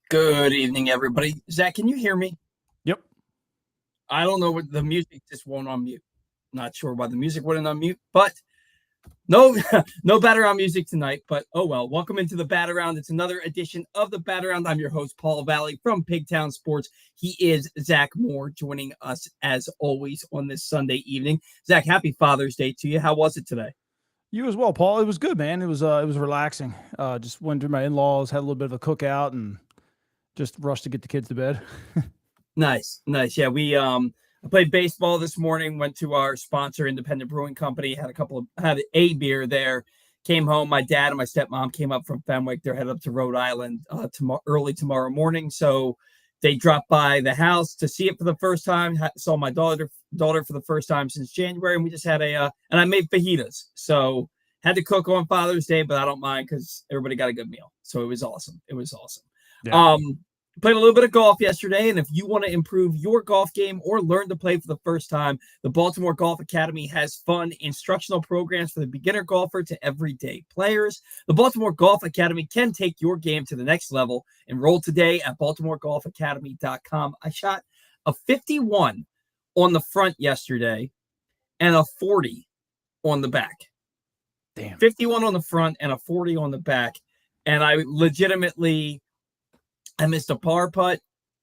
Good evening, everybody. Zach, can you hear me? Yep. I don't know what the music just won't unmute. Not sure why the music wouldn't unmute, but no, no Bat Around music tonight. But oh well. Welcome into the Bat Around. It's another edition of the Bat Around. I'm your host, Paul Valley from Pigtown Sports. He is Zach Moore, joining us as always on this Sunday evening. Zach, happy Father's Day to you. How was it today? You as well, Paul. It was good, man. It was relaxing. Just went to my in-laws, had a little bit of a cookout, and just rushed to get the kids to bed. Nice. Yeah, I played baseball this morning, went to our sponsor, Independent Brewing Company, had a beer there, came home. My dad and my stepmom came up from Fenwick. They're headed up to Rhode Island early tomorrow morning. So they dropped by the house to see it for the first time. Saw my daughter for the first time since January, and we just had and I made fajitas. So had to cook on Father's Day, but I don't mind because everybody got a good meal. So it was awesome. Yeah. Played a little bit of golf yesterday, and if you want to improve your golf game or learn to play for the first time, the Baltimore Golf Academy has fun instructional programs for the beginner golfer to everyday players. The Baltimore Golf Academy can take your game to the next level. Enroll today at baltimoregolfacademy.com. I shot a 51 on the front yesterday and a 40 on the back. Damn. 51 on the front and a 40 on the back. And I missed a par putt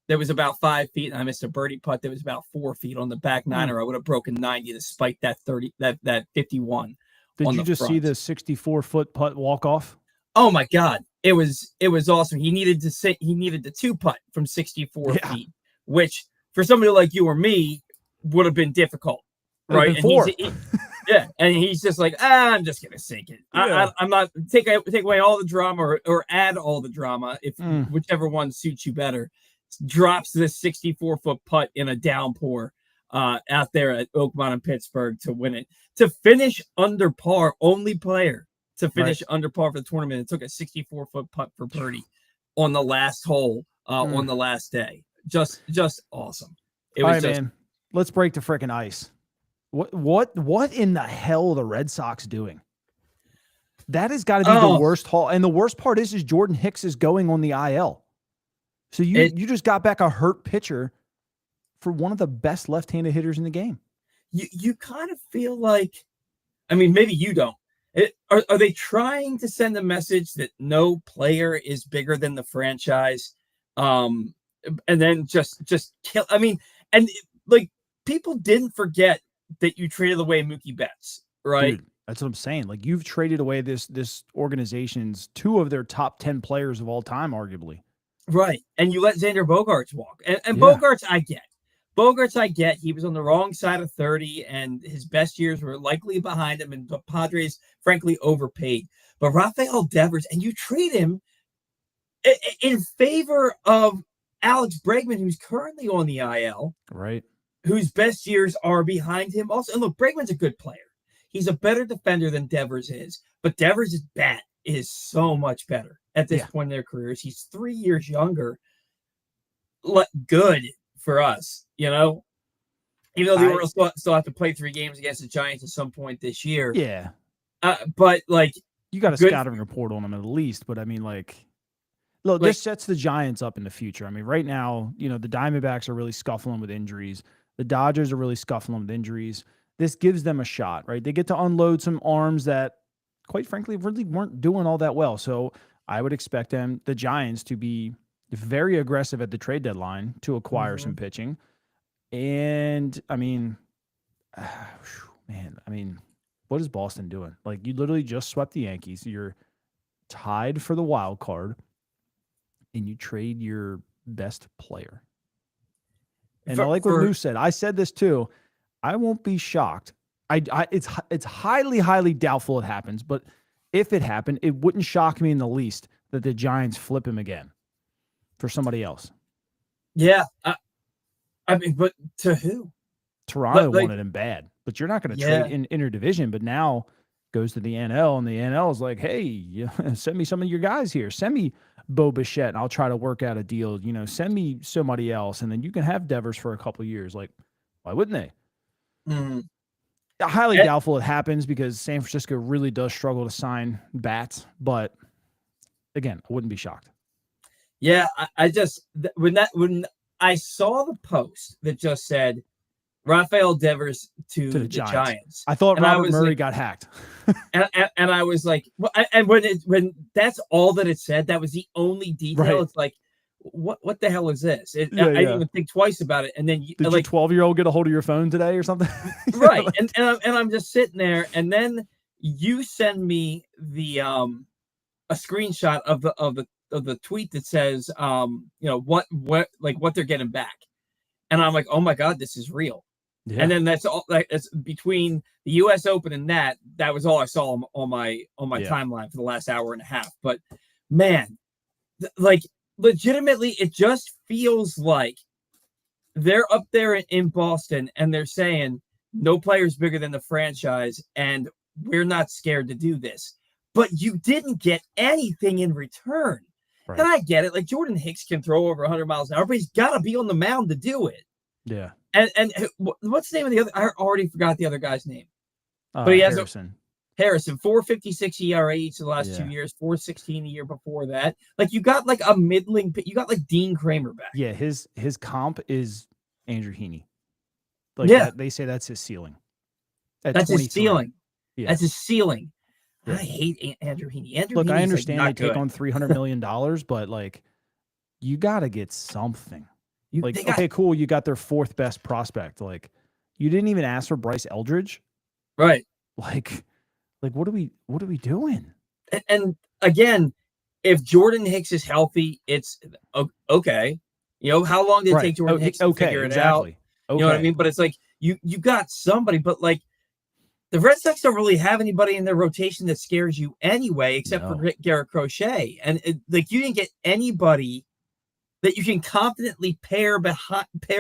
that was about 5 feet, and I missed a birdie putt that was about 4 feet on the back nine, or I would have broken 90 despite that 51. Did you just see the 64-foot putt walk off? Oh my God. It was awesome. He needed the two putt from 64 feet, which for somebody like you or me would have been difficult. Right. Yeah, and he's just like, I'm just gonna sink it. Yeah. I'm not take away all the drama or add all the drama if whichever one suits you better. Drops this 64-foot putt in a downpour out there at Oakmont in Pittsburgh to win it. To finish under par, only player to finish under par for the tournament. It took a 64-foot putt for birdie on the last hole on the last day. Just awesome. It was man. Let's break the freaking ice. What in the hell are the Red Sox doing? That has got to be the worst haul. And the worst part is Jordan Hicks is going on the IL. So you just got back a hurt pitcher for one of the best left-handed hitters in the game. You kind of feel like, I mean, maybe you don't. Are they trying to send a message that no player is bigger than the franchise? And then just kill. I mean, and like people didn't forget that you traded away Mookie Betts, right? Dude, that's what I'm saying. Like you've traded away this organization's two of their top 10 players of all time, arguably. Right. And you let Xander Bogaerts walk. And Bogaerts, I get. He was on the wrong side of 30, and his best years were likely behind him, and the Padres, frankly, overpaid. But Rafael Devers, and you trade him in favor of Alex Bregman, who's currently on the IL. Right. Whose best years are behind him also. And look, Bregman's a good player. He's a better defender than Devers is, but Devers' bat is so much better at this point in their careers. He's 3 years younger. Good for us, you know? Even though the Orioles still have to play 3 games against the Giants at some point this year. Yeah. But, like... You got a scouting report on them at least, but I mean, like... Look, this sets the Giants up in the future. I mean, right now, you know, the Diamondbacks are really scuffling with injuries. The Dodgers are really scuffling with injuries. This gives them a shot, right? They get to unload some arms that, quite frankly, really weren't doing all that well. So I would expect the Giants, to be very aggressive at the trade deadline to acquire some pitching. And, I mean, what is Boston doing? Like, you literally just swept the Yankees. You're tied for the wild card, and you trade your best player. And I like what Lou said. I said this too. I won't be shocked. It's highly, highly doubtful it happens. But if it happened, it wouldn't shock me in the least that the Giants flip him again for somebody else. Yeah. I mean, but to who? Toronto wanted him bad. But you're not going to trade in interdivision. But now goes to the NL, and the NL is like, hey, send me some of your guys here. Send me Bo Bichette, and I'll try to work out a deal. You know, send me somebody else, and then you can have Devers for a couple of years. Like, why wouldn't they? Highly doubtful it happens because San Francisco really does struggle to sign bats. But, again, I wouldn't be shocked. Yeah, I just when I saw the post that just said Rafael Devers To to the the Giants. Giants, I thought and I Robert was Murray like, got hacked. and I was like, and when that's all that it said, that was the only detail. Right. It's like, what the hell is this? Yeah, I didn't yeah. even think twice about it, and then Did your like 12-year-old get a hold of your phone today or something? right, Like, and I'm just sitting there, and then you send me the a screenshot of the tweet that says what they're getting back, and I'm like, oh my god, this is real. And yeah. then that's all. Like, it's between the U.S. Open and that was all I saw on my Yeah. timeline for the last hour and a half. But man, like legitimately, it just feels like they're up there in Boston and they're saying no player's bigger than the franchise, and we're not scared to do this. But you didn't get anything in return. Right. And I get it. Like Jordan Hicks can throw over 100 miles an hour, but he's got to be on the mound to do it. Yeah. And what's the name of the other? I already forgot the other guy's name. But he has Harrison, 4.56 ERA each of the last 2 years, 4.16 a year before that. Like you got like a middling, you got like Dean Kramer back. Yeah, his comp is Andrew Heaney. Like they say that's his ceiling. That's his ceiling. Yeah. That's his ceiling. Yeah. I hate Andrew Heaney. Look, I understand they take on $300 million, but like you got to get something. Okay, cool. You got their fourth best prospect. Like you didn't even ask for Bryce Eldridge. Right. Like what are we doing? And again, if Jordan Hicks is healthy, it's okay. You know, how long did it take Jordan Hicks to figure it out? Okay. You know what I mean? But it's like you got somebody, but like the Red Sox don't really have anybody in their rotation that scares you anyway, except for Garrett Crochet. And like you didn't get anybody that you can confidently pair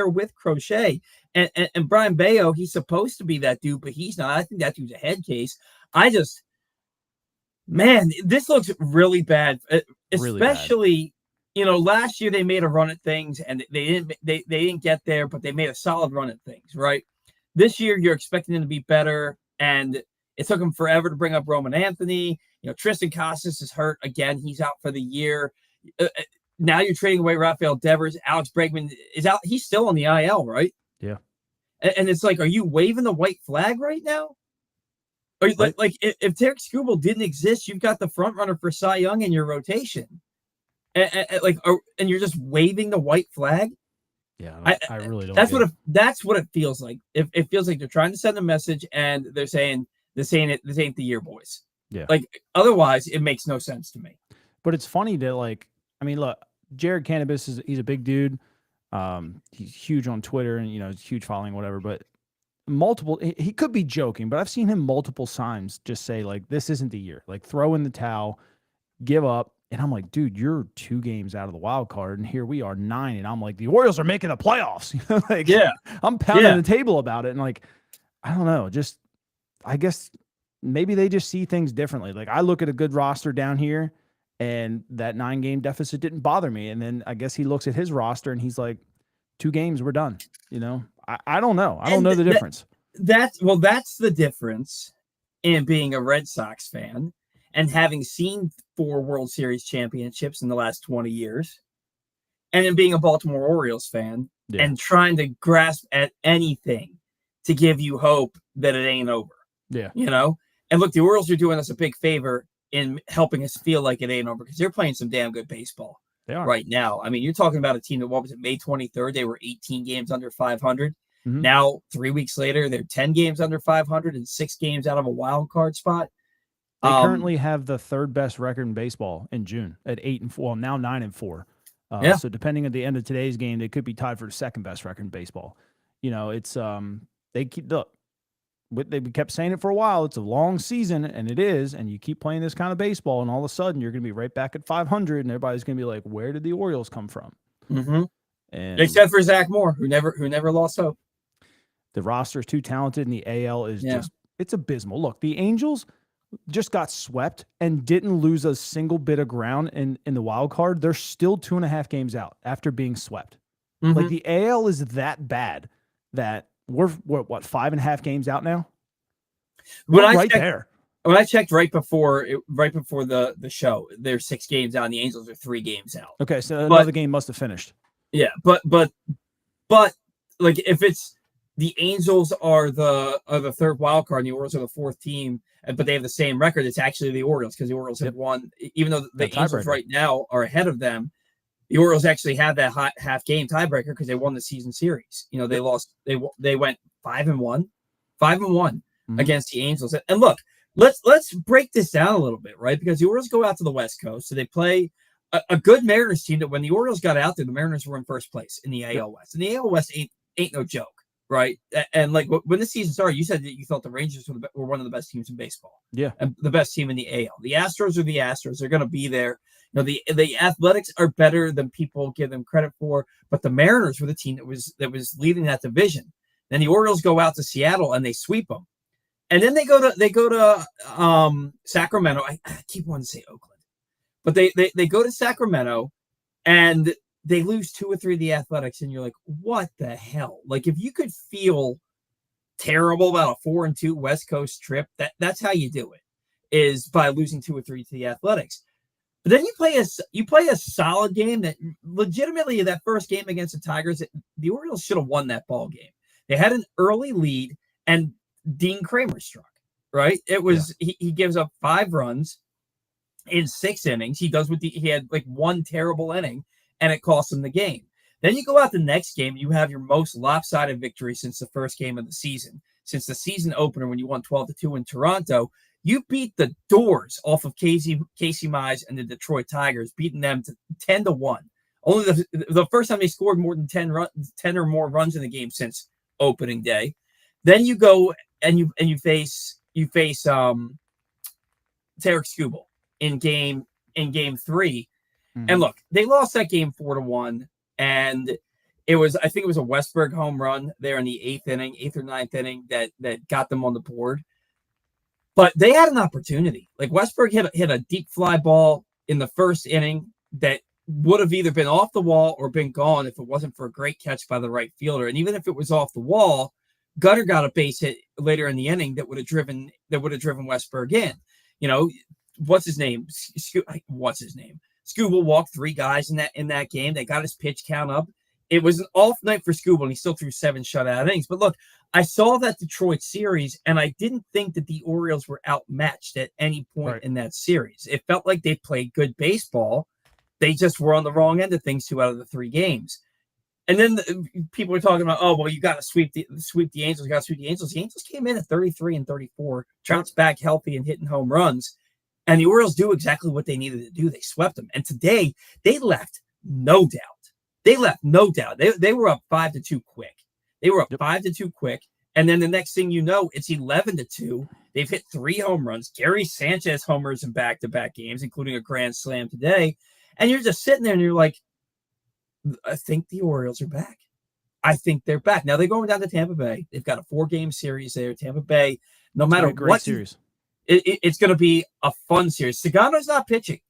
with Crochet. And Brian Bayo, he's supposed to be that dude, but he's not. I think that dude's a head case. Man, this looks really bad. Especially, last year they made a run at things and they didn't get there, but they made a solid run at things, right? This year you're expecting them to be better, and it took them forever to bring up Roman Anthony. Tristan Casas is hurt again. He's out for the year. Now you're trading away Rafael Devers. Alex Bregman is out. He's still on the IL, right? Yeah. And it's like, are you waving the white flag right now? Or like if Tarek Skubal didn't exist, you've got the front runner for Cy Young in your rotation, and you're just waving the white flag. Yeah, I really don't. That's what it feels like. It feels like they're trying to send a message, and they're saying this ain't the year, boys. Yeah. Like otherwise, it makes no sense to me. But it's funny that look, Jared Cannabis he's a big dude. He's huge on Twitter and he's huge following, whatever. But he could be joking, but I've seen him multiple times just say like, this isn't the year. Like throw in the towel, give up. And I'm like, dude, you're 2 games out of the wild card, and here we are 9. And I'm like, the Orioles are making the playoffs. I'm pounding the table about it. And like, I don't know, just I guess maybe they just see things differently. Like I look at a good roster down here, and that 9-game deficit didn't bother me. And then I guess he looks at his roster and he's like, 2 games, we're done. I don't know. I don't know the difference. That's the difference in being a Red Sox fan and having seen 4 World Series championships in the last 20 years, and in being a Baltimore Orioles fan and trying to grasp at anything to give you hope that it ain't over. Yeah. And look, the Orioles are doing us a big favor in helping us feel like it ain't over, because they're playing some damn good baseball right now. I mean, you're talking about a team that, what was it, May 23rd? They were 18 games under 500. Mm-hmm. Now, 3 weeks later, they're 10 games under 500 and 6 games out of a wild card spot. They currently have the 3rd best record in baseball in June at 8-4. Well, now 9-4. So depending on the end of today's game, they could be tied for the 2nd best record in baseball. It's they kept saying it for a while. It's a long season, and it is. And you keep playing this kind of baseball, and all of a sudden you're going to be right back at 500, and everybody's going to be like, "Where did the Orioles come from?" Mm-hmm. And except for Zach Moore, who never lost hope. The roster is too talented, and the AL is it's abysmal. Look, the Angels just got swept and didn't lose a single bit of ground in the wild card. They're still 2.5 games out after being swept. Mm-hmm. Like the AL is that bad that we're 5.5 games out now. We're right there. when I checked right before the show, they're 6 games out, and the Angels are 3 games out. Okay, so another game must have finished. Yeah, but like if it's the Angels are the third wild card and the Orioles are the 4th team, but they have the same record, it's actually the Orioles because the Orioles have won, even though the Angels right now are ahead of them. The Orioles actually have that half game tiebreaker because they won the season series. You know, they lost. They went 5-1 against the Angels. And look, let's break this down a little bit, right? Because the Orioles go out to the West Coast, so they play a good Mariners team. That when the Orioles got out there, the Mariners were in first place in the AL West, and the AL West ain't no joke, right? And like when the season started, you said that you thought the Rangers were one of the best teams in baseball. Yeah, and the best team in the AL. The Astros are the Astros. They're going to be there. You know, the Athletics are better than people give them credit for, but the Mariners were the team that was leading that division. Then the Orioles go out to Seattle and they sweep them, and then they go to Sacramento. I keep wanting to say Oakland, but they go to Sacramento and they lose 2 or 3 of the Athletics, and you're like, what the hell? Like, if you could feel terrible about a 4-2 West Coast trip, that's how you do it, is by losing 2 or 3 to the Athletics. But then you play a solid game that legitimately that first game against the Tigers, the Orioles should have won that ball game. They had an early lead, and Dean Kramer struck, right? It was he gives up 5 runs in 6 innings. He had like 1 terrible inning, and it cost him the game. Then you go out the next game, you have your most lopsided victory since the first game of the season, since the season opener when you won 12-2 in Toronto. You beat the doors off of Casey Mize and the Detroit Tigers, beating them to 10-1. Only the first time they scored more than 10 or more runs in the game since opening day. Then you go and you face Tarek Skubal in game 3. Mm-hmm. And look, they lost that game 4-1, and I think it was a Westburg home run there in the 8th or 9th inning that got them on the board. But they had an opportunity. Like, Westburg hit a deep fly ball in the first inning that would have either been off the wall or been gone if it wasn't for a great catch by the right fielder. And even if it was off the wall, Gutter got a base hit later in the inning that would have driven Westburg in. You know, what's his name? Skubal walked 3 guys in that game. They got his pitch count up. It was an off night for Skubal, and he still threw 7 shutout innings. But look, I saw that Detroit series, and I didn't think that the Orioles were outmatched at any point in that series. It felt like they played good baseball. They just were on the wrong end of things 2 out of the 3 games. And then people were talking about, oh, well, you got to sweep the Angels. You got to sweep the Angels. The Angels came in at 33-34. Trout's back healthy and hitting home runs. And the Orioles do exactly what they needed to do. They swept them. And today, they left no doubt. They were up 5-2 quick. They were up 5-2 quick. And then the next thing you know, it's 11-2. They've hit 3 home runs. Gary Sanchez homers in back-to-back games, including a grand slam today. And you're just sitting there and you're like, I think the Orioles are back. I think they're back. Now they're going down to Tampa Bay. They've got a 4-game series there. Tampa Bay, no matter what series, it's going to be a fun series. Sagano's not pitching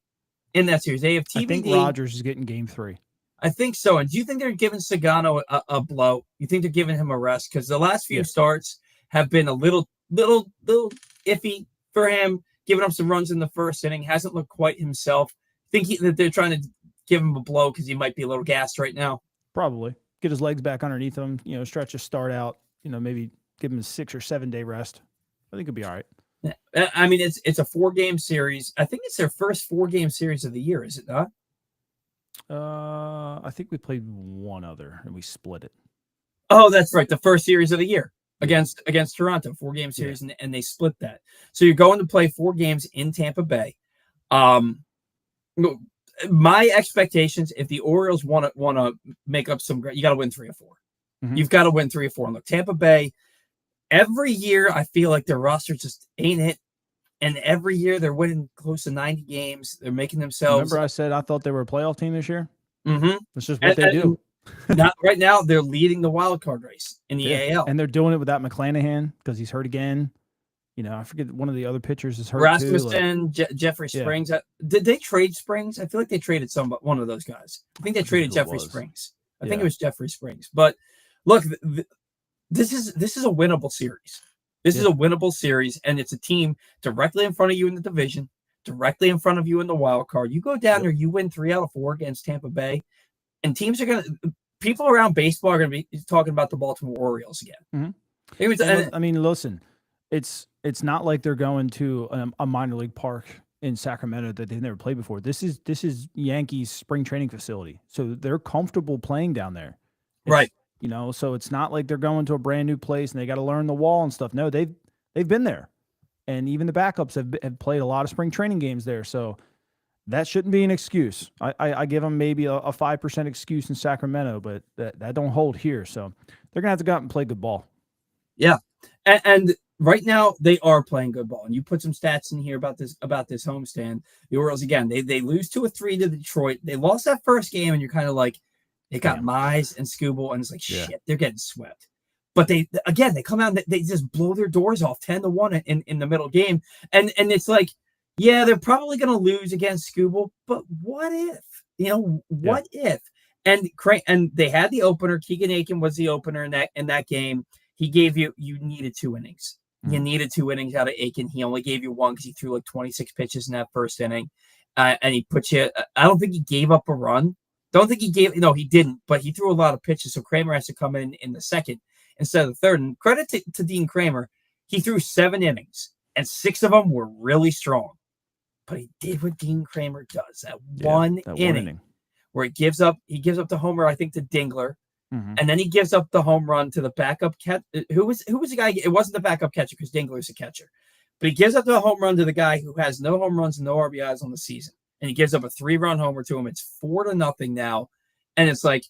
in that series. They have TBD. I think Rogers is getting game 3. I think so. And do you think they're giving Sagano a blow? You think they're giving him a rest? Because the last few starts have been a little iffy for him, giving up some runs in the first inning. Hasn't looked quite himself. Think that they're trying to give him a blow because he might be a little gassed right now? Probably. Get his legs back underneath him, stretch his start out, maybe give him a 6 or 7 day rest. I think he'll be all right. Yeah. I mean, it's a 4-game series. I think it's their first 4-game series of the year, is it not? I think we played one other and we split it. Oh, that's right. The first series of the year against Toronto, 4-game series, and they split that. So you're going to play 4 games in Tampa Bay. My expectations, if the Orioles want to make up some, you got to win 3 or 4. Mm-hmm. You've got to win 3 or 4. And look, Tampa Bay, every year I feel like their roster just ain't it. And every year they're winning close to 90 games. They're making themselves. Remember I said I thought they were a playoff team this year? Mm-hmm. That's just what they do. Right now, they're leading the wild card race in the AL. And they're doing it without McClanahan because he's hurt again. I forget one of the other pitchers is hurt Rasmussen, too. Jeffrey Springs. Did they trade Springs? I feel like they traded one of those guys. I think they traded Jeffrey Springs. I think it was Jeffrey Springs. But look, this is a winnable series. This is a winnable series, and it's a team directly in front of you in the division, directly in front of you in the wild card. You go down there, you win 3 out of 4 against Tampa Bay, and people around baseball are going to be talking about the Baltimore Orioles again. I mean, listen, it's not like they're going to a minor league park in Sacramento that they've never played before. This is Yankees spring training facility, so they're comfortable playing down there, right? So it's not like they're going to a brand new place and they got to learn the wall and stuff. No, they've been there, and even the backups have played a lot of spring training games there. So that shouldn't be an excuse. I give them maybe a 5% excuse in Sacramento, but that don't hold here. So they're gonna have to go out and play good ball. Yeah, and right now they are playing good ball. And you put some stats in here about this homestand. The Orioles again, they lose 2-3 to Detroit. They lost that first game, and you're kind of like, they got Mize and Skubal, and it's like shit, they're getting swept. But they come out and they just blow their doors off 10-1 in the middle game, and it's like, yeah, they're probably going to lose against Skubal, but what if? What if? And they had the opener. Keegan Aiken was the opener in that game. He gave you needed 2 innings. You needed 2 innings out of Aiken. He only gave you 1 because he threw like 26 pitches in that first inning, and he put you. I don't think he gave up a run. He didn't, but he threw a lot of pitches. So Kramer has to come in the second instead of the third. And credit to Dean Kramer, he threw 7 innings, and 6 of them were really strong. But he did what Dean Kramer does, that one inning where he gives up the homer, I think, to Dingler. And then he gives up the home run to the backup catcher. Who was the guy? It wasn't the backup catcher because Dingler's a catcher. But he gives up the home run to the guy who has no home runs and no RBIs on the season. And he gives up a 3-run homer to him. It's 4-0 now. And it's like,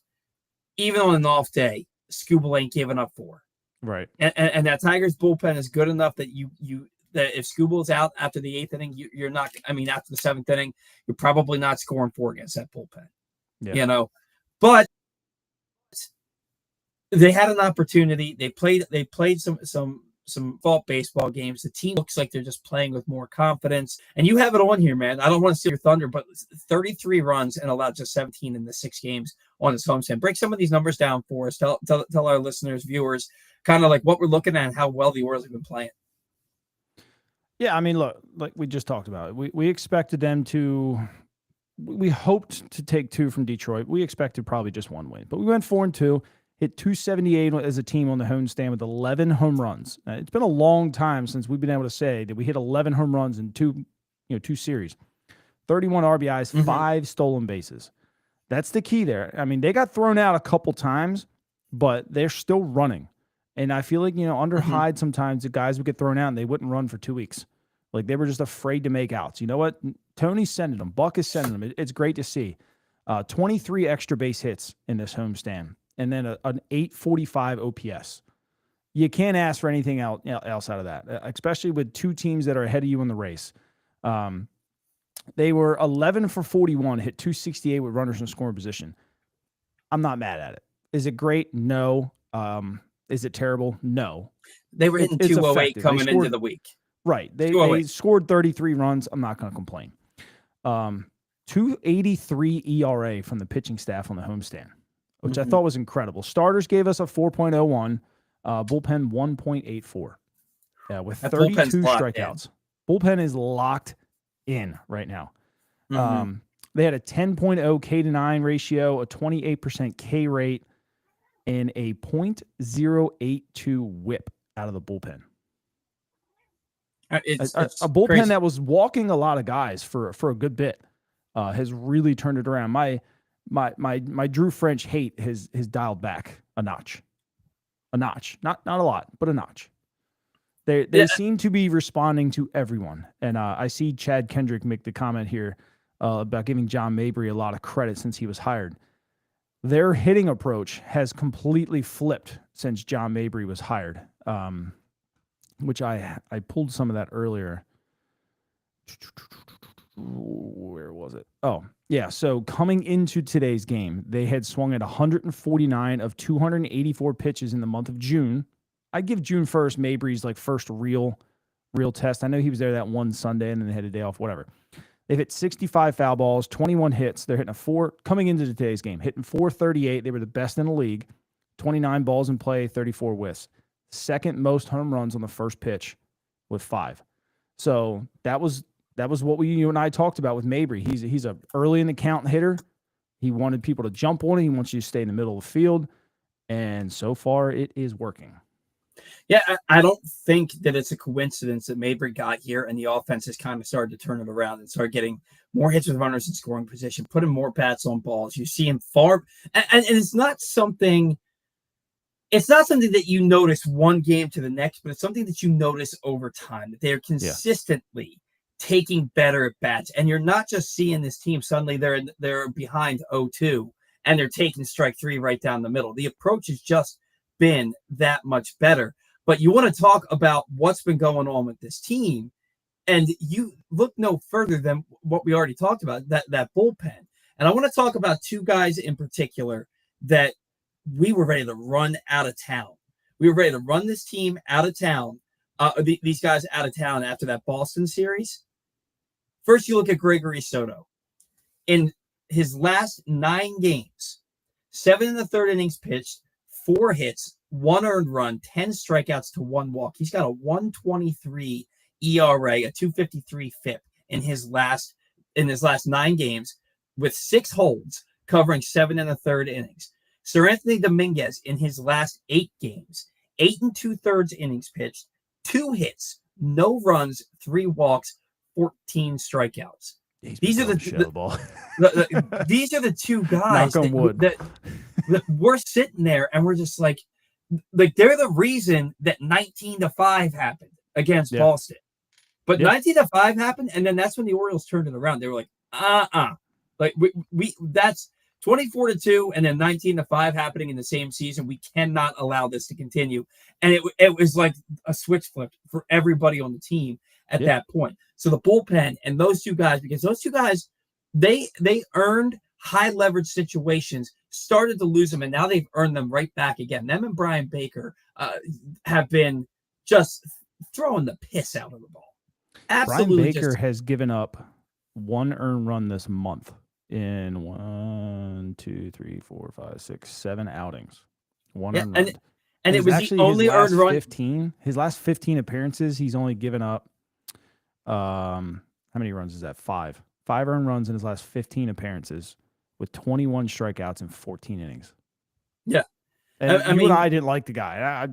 even on an off day, Skubal ain't giving up 4. Right. And that Tigers bullpen is good enough that that if Skubal's out after the 8th inning, you're not, after the 7th inning, you're probably not scoring 4 against that bullpen. Yeah. But they had an opportunity. They played some fault baseball games. The team looks like they're just playing with more confidence. And you have it on here, man. I don't want to steal your thunder, but 33 runs and allowed just 17 in the 6 games on his homestand. Break some of these numbers down for us. Tell our listeners, viewers, kind of like what we're looking at and how well the Orioles have been playing. Yeah, look, like we just talked about, we expected them to. We hoped to take 2 from Detroit. We expected probably just 1 win, but we went 4-2. Hit 278 as a team on the homestand with 11 home runs. It's been a long time since we've been able to say that we hit 11 home runs in 2 series. 31 RBIs, 5 stolen bases. That's the key there. They got thrown out a couple times, but they're still running. And I feel like, under Hyde, sometimes the guys would get thrown out and they wouldn't run for 2 weeks. Like they were just afraid to make outs. You know what? Tony's sending them. Buck is sending them. It's great to see. 23 extra base hits in this homestand. And then an 845 OPS. You can't ask for anything else out of that, especially with 2 teams that are ahead of you in the race. They were 11 for 41, hit 268 with runners in scoring position. I'm not mad at it. Is it great? No. Is it terrible? No. They were hitting 208 coming into the week. Right. They scored 33 runs. I'm not going to complain. 283 ERA from the pitching staff on the homestand, which I thought was incredible. Starters gave us a 4.01, bullpen 1.84. With 32 strikeouts. Bullpen is locked in right now. They had a 10.0 K-9 ratio, a 28% K rate, and a .082 whip out of the bullpen. It's a bullpen crazy. that was walking a lot of guys for a good bit has really turned it around. My Drew French hate has dialed back a notch. Not a lot, but a notch. They seem to be responding to everyone. And I see Chad Kendrick make the comment here about giving John Mabry a lot of credit since he was hired. Their hitting approach has completely flipped since John Mabry was hired, which I pulled some of that earlier. Where was it? Oh, yeah. So coming into today's game, they had swung at 149 of 284 pitches in the month of June. I'd give June 1st Mabry's first real test. I know he was there that one Sunday and then they had a day off, whatever. They've hit 65 foul balls, 21 hits. They're hitting coming into today's game, hitting 438. They were the best in the league. 29 balls in play, 34 whiffs. second most home runs on the first pitch with 5. So that was what you and I talked about with Mabry. He's a early in the count hitter. He wanted people to jump on it. He wants you to stay in the middle of the field. And so far, it is working. Yeah, I don't think that it's a coincidence that Mabry got here and the offense has kind of started to turn it around and start getting more hits with runners in scoring position, putting more bats on balls. You see him far, and it's not something that you notice one game to the next, but it's something that you notice over time, that they're consistently taking better at bats. And you're not just seeing this team suddenly they're behind 0-2 and they're taking strike 3 right down the middle. The approach has just been that much better. But you want to talk about what's been going on with this team, and you look no further than what we already talked about, that bullpen. And I want to talk about 2 guys in particular that we were ready to run out of town. We were ready to run this team out of town, these guys out of town after that Boston series. First, you look at Gregory Soto. In his last 9 games, 7 in the third innings pitched, 4 hits, 1 earned run, 10 strikeouts to 1 walk. He's got a 1.23 ERA, a 2.53 FIP in his last 9 games with 6 holds, covering 7 in the third innings. Sir Anthony Dominguez in his last 8 games, 8 2/3 innings pitched, 2 hits, no runs, 3 walks, 14 strikeouts. These are the 2 guys that we're sitting there and we're just like they're the reason that 19-5 happened against Boston. But 19-5 happened, and then that's when the Orioles turned it around. They were like, like we that's 24-2, and then 19-5 happening in the same season. We cannot allow this to continue. And it was like a switch flipped for everybody on the team at that point. So the bullpen and those 2 guys, because those 2 guys, they earned high leverage situations, started to lose them, and now they've earned them right back again. Them and Brian Baker have been just throwing the piss out of the ball. Absolutely. Brian Baker has given up 1 earned run this month in 7 outings. 1 earned run. And it was the only earned run. His last 15 appearances, he's only given up, how many runs is that? 5. 5 earned runs in his last 15 appearances, with 21 strikeouts in 14 innings. Yeah. And and I didn't like the guy.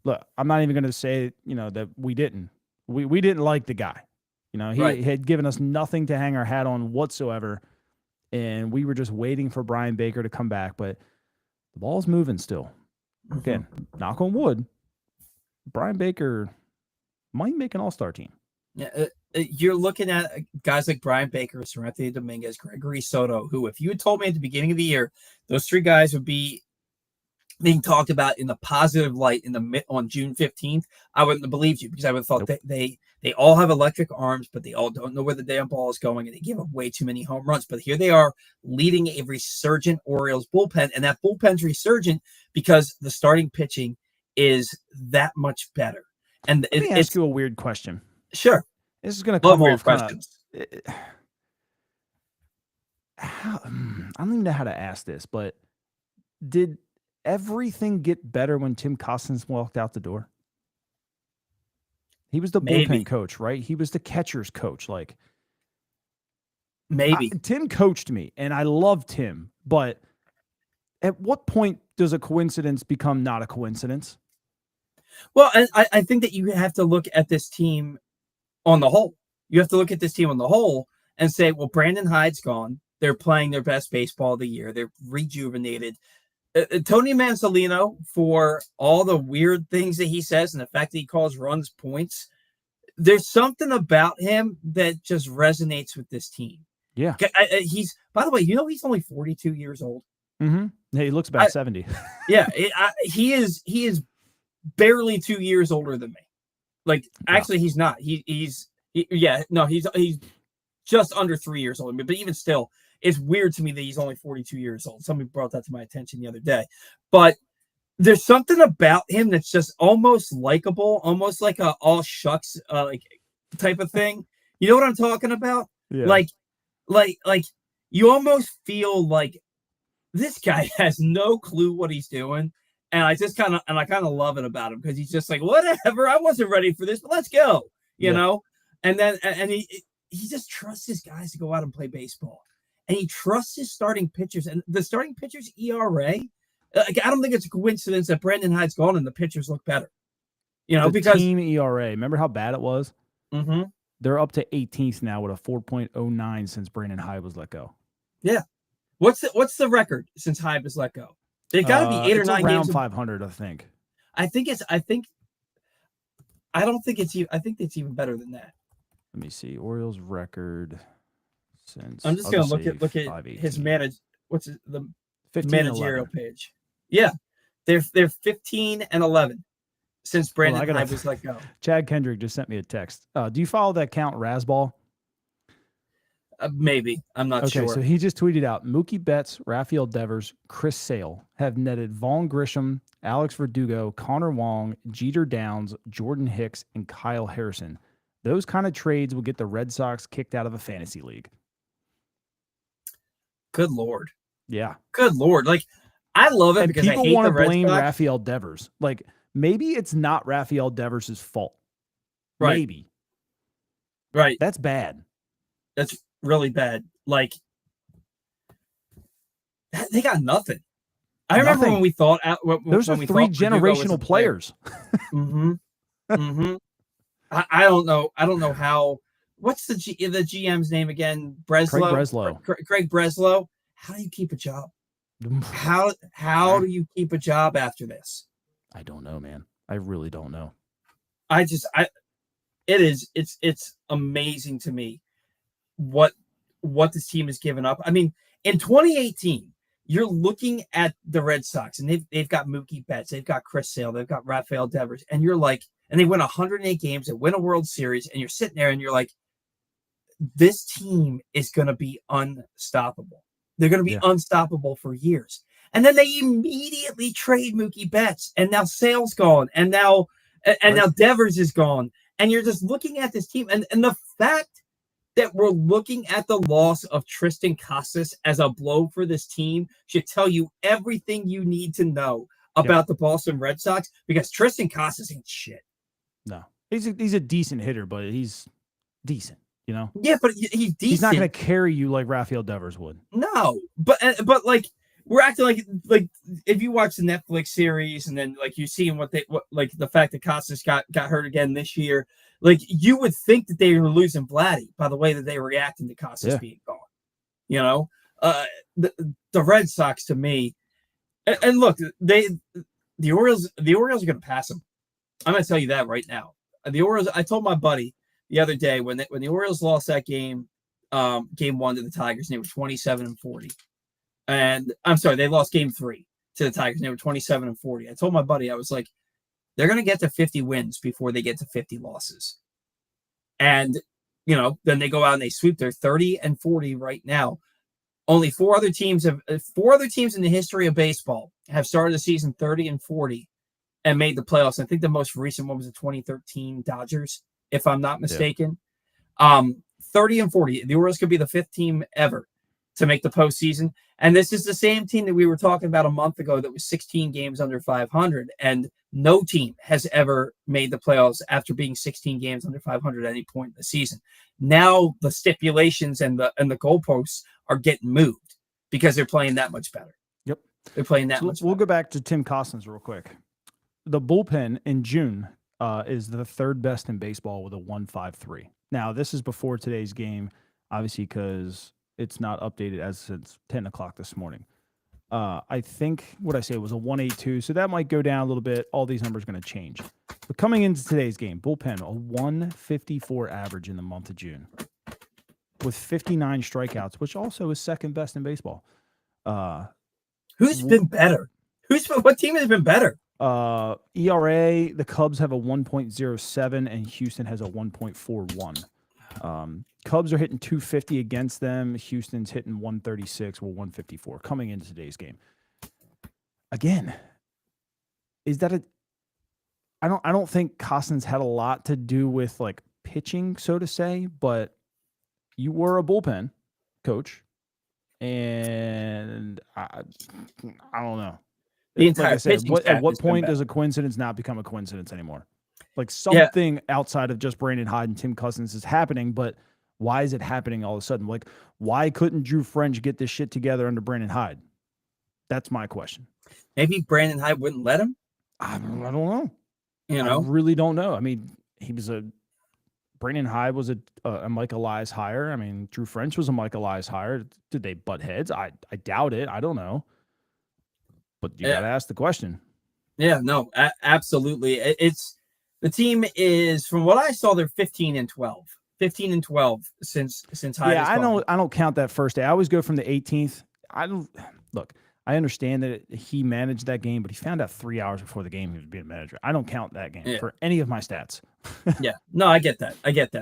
Look, I'm not even going to say, that we didn't. We didn't like the guy. He had given us nothing to hang our hat on whatsoever, and we were just waiting for Brian Baker to come back. But the ball's moving still. Again, knock on wood, Brian Baker might make an all-star team. Yeah, you're looking at guys like Brian Baker, Sir Anthony Dominguez, Gregory Soto, who, if you had told me at the beginning of the year, those 3 guys would be being talked about in the positive light on June 15th, I wouldn't have believed you, because I would have thought they all have electric arms, but they all don't know where the damn ball is going, and they give up way too many home runs. But here they are leading a resurgent Orioles bullpen, and that bullpen's resurgent because the starting pitching is that much better. And Let me ask you a weird question. Sure. This is going to come off questions. I don't even know how to ask this, but did everything get better when Tim Cossins walked out the door? He was the bullpen coach, right? He was the catcher's coach. Like, maybe Tim coached me, and I loved Tim. But at what point does a coincidence become not a coincidence? Well, I think that you have to look at this team on the whole. You have to look at this team on the whole and say, well, Brandon Hyde's gone. They're playing their best baseball of the year. They're rejuvenated. Tony Manzolino, for all the weird things that he says and the fact that he calls runs points, there's something about him that just resonates with this team. Yeah. He's, by the way, he's only 42 years old. Mm-hmm. Yeah, he looks about 70. Yeah, he is barely 2 years older than me. Like, actually, he's not. He's just under 3 years older than me. But even still, it's weird to me that he's only 42 years old. Somebody brought that to my attention the other day. But there's something about him that's just almost likable, almost like a all shucks like type of thing. You know what I'm talking about? Yeah. Like you almost feel like this guy has no clue what he's doing, And I kind of love it about him because he's just like, whatever, I wasn't ready for this, but let's go, you know? And then, and he just trusts his guys to go out and play baseball. And he trusts his starting pitchers, and the starting pitchers ERA. I don't think it's a coincidence that Brandon Hyde's gone and the pitchers look better. You know, because team ERA, remember how bad it was? Mm-hmm. They're up to 18th now with a 4.09 since Brandon Hyde was let go. Yeah. What's the record since Hyde was let go? They've got to be 8 or 9 around games. 500, I think. I think it's even better than that. Let me see. Orioles record since. I'm just going to look at his the 15 managerial page. Yeah. They're 15-11 since Brandon Hyde was let go. Chad Kendrick just sent me a text. Do you follow that account Rasball? Maybe. I'm not sure. Okay, so he just tweeted out, Mookie Betts, Rafael Devers, Chris Sale have netted Vaughn Grisham, Alex Verdugo, Connor Wong, Jeter Downs, Jordan Hicks, and Kyle Harrison. Those kind of trades will get the Red Sox kicked out of a fantasy league. Good Lord. Yeah. Good Lord. Like, I love it because people want to blame Rafael Devers. Like, maybe it's not Rafael Devers' fault. Right. Maybe. Right. That's bad. That's really bad. Like, they got nothing. I remember when we thought those are three generational players. Mm-hmm. Mm-hmm. I don't know how. What's the GM's name again? Breslow. Craig Breslow. How do you keep a job? How do you keep a job after this? I don't know, man. I really don't know. It's amazing to me what this team has given up. I mean, in 2018, you're looking at the Red Sox, and they've got Mookie Betts, they've got Chris Sale, they've got Rafael Devers, and you're like, and they win 108 games, they win a World Series, and you're sitting there and you're like, this team is going to be unstoppable. They're going to be unstoppable for years. And then they immediately trade Mookie Betts, and now Sale's gone, and now Devers is gone, and you're just looking at this team, and the fact that we're looking at the loss of Tristan Casas as a blow for this team should tell you everything you need to know about the Boston Red Sox, because Tristan Casas ain't shit. No, he's a decent hitter, but he's decent, you know? Yeah, but he's decent. He's not going to carry you like Rafael Devers would. No, but like, we're acting like if you watch the Netflix series and then like you see what like the fact that Casas got hurt again this year, like you would think that they were losing Vladdy by the way that they were reacting to Casas being gone. You know, the Red Sox to me, and look, the Orioles are going to pass them. I'm going to tell you that right now. The Orioles. I told my buddy the other day when the Orioles lost that game, game 1 to the Tigers, and they were 27-40. And I'm sorry, they lost game 3 to the Tigers, and they were 27-40. I told my buddy, I was like, they're going to get to 50 wins before they get to 50 losses. And, you know, then they go out and they sweep. They're 30-40 right now. Only four other teams in the history of baseball have started the season 30-40 and made the playoffs. I think the most recent one was the 2013 Dodgers, if I'm not mistaken. 30-40. The Orioles could be the 5th team ever to make the postseason. And this is the same team that we were talking about a month ago that was 16 games under 500. And no team has ever made the playoffs after being 16 games under 500 at any point in the season. Now the stipulations and the goalposts are getting moved because they're playing that much better. Yep. They're playing that much better. We'll go back to Tim Costens real quick. The bullpen in June is the 3rd best in baseball with a 1.53. Now, this is before today's game, obviously, because it's not updated as since 10 o'clock this morning. I think what I say was a 1.82, so that might go down a little bit. All these numbers are going to change. But coming into today's game, bullpen, a 154 average in the month of June with 59 strikeouts, which also is 2nd best in baseball. Who's been better? What team has been better? ERA, the Cubs have a 1.07 and Houston has a 1.41. Cubs are hitting 250 against them. Houston's hitting 136 or 154 coming into today's game. Again, is that I don't think Costens had a lot to do with like pitching, so to say, but you were a bullpen coach, and I don't know. The Like entire I said, pitching at staff what has been point bad. does a coincidence not become a coincidence anymore? Like Yeah, something outside of just Brandon Hyde and Tim Cousins is happening, but why is it happening all of a sudden? Like, why couldn't Drew French get this shit together under Brandon Hyde? That's my question. maybe Brandon Hyde wouldn't let him. I don't know. You I know, really don't know. I mean, Brandon Hyde was a Mike Elias hire. I mean, Drew French was a Mike Elias hire. Did they butt heads? I doubt it. I don't know. But you got to ask the question. Yeah, no, absolutely. It's the team is, from what I saw, they're 15-12. 15-12 since Hyde Yeah, has I gone. don't count that first day. I always go from the 18th. I don't look. I understand that he managed that game, but he found out 3 hours before the game he was being a manager. I don't count that game for any of my stats. Yeah, no, I get that.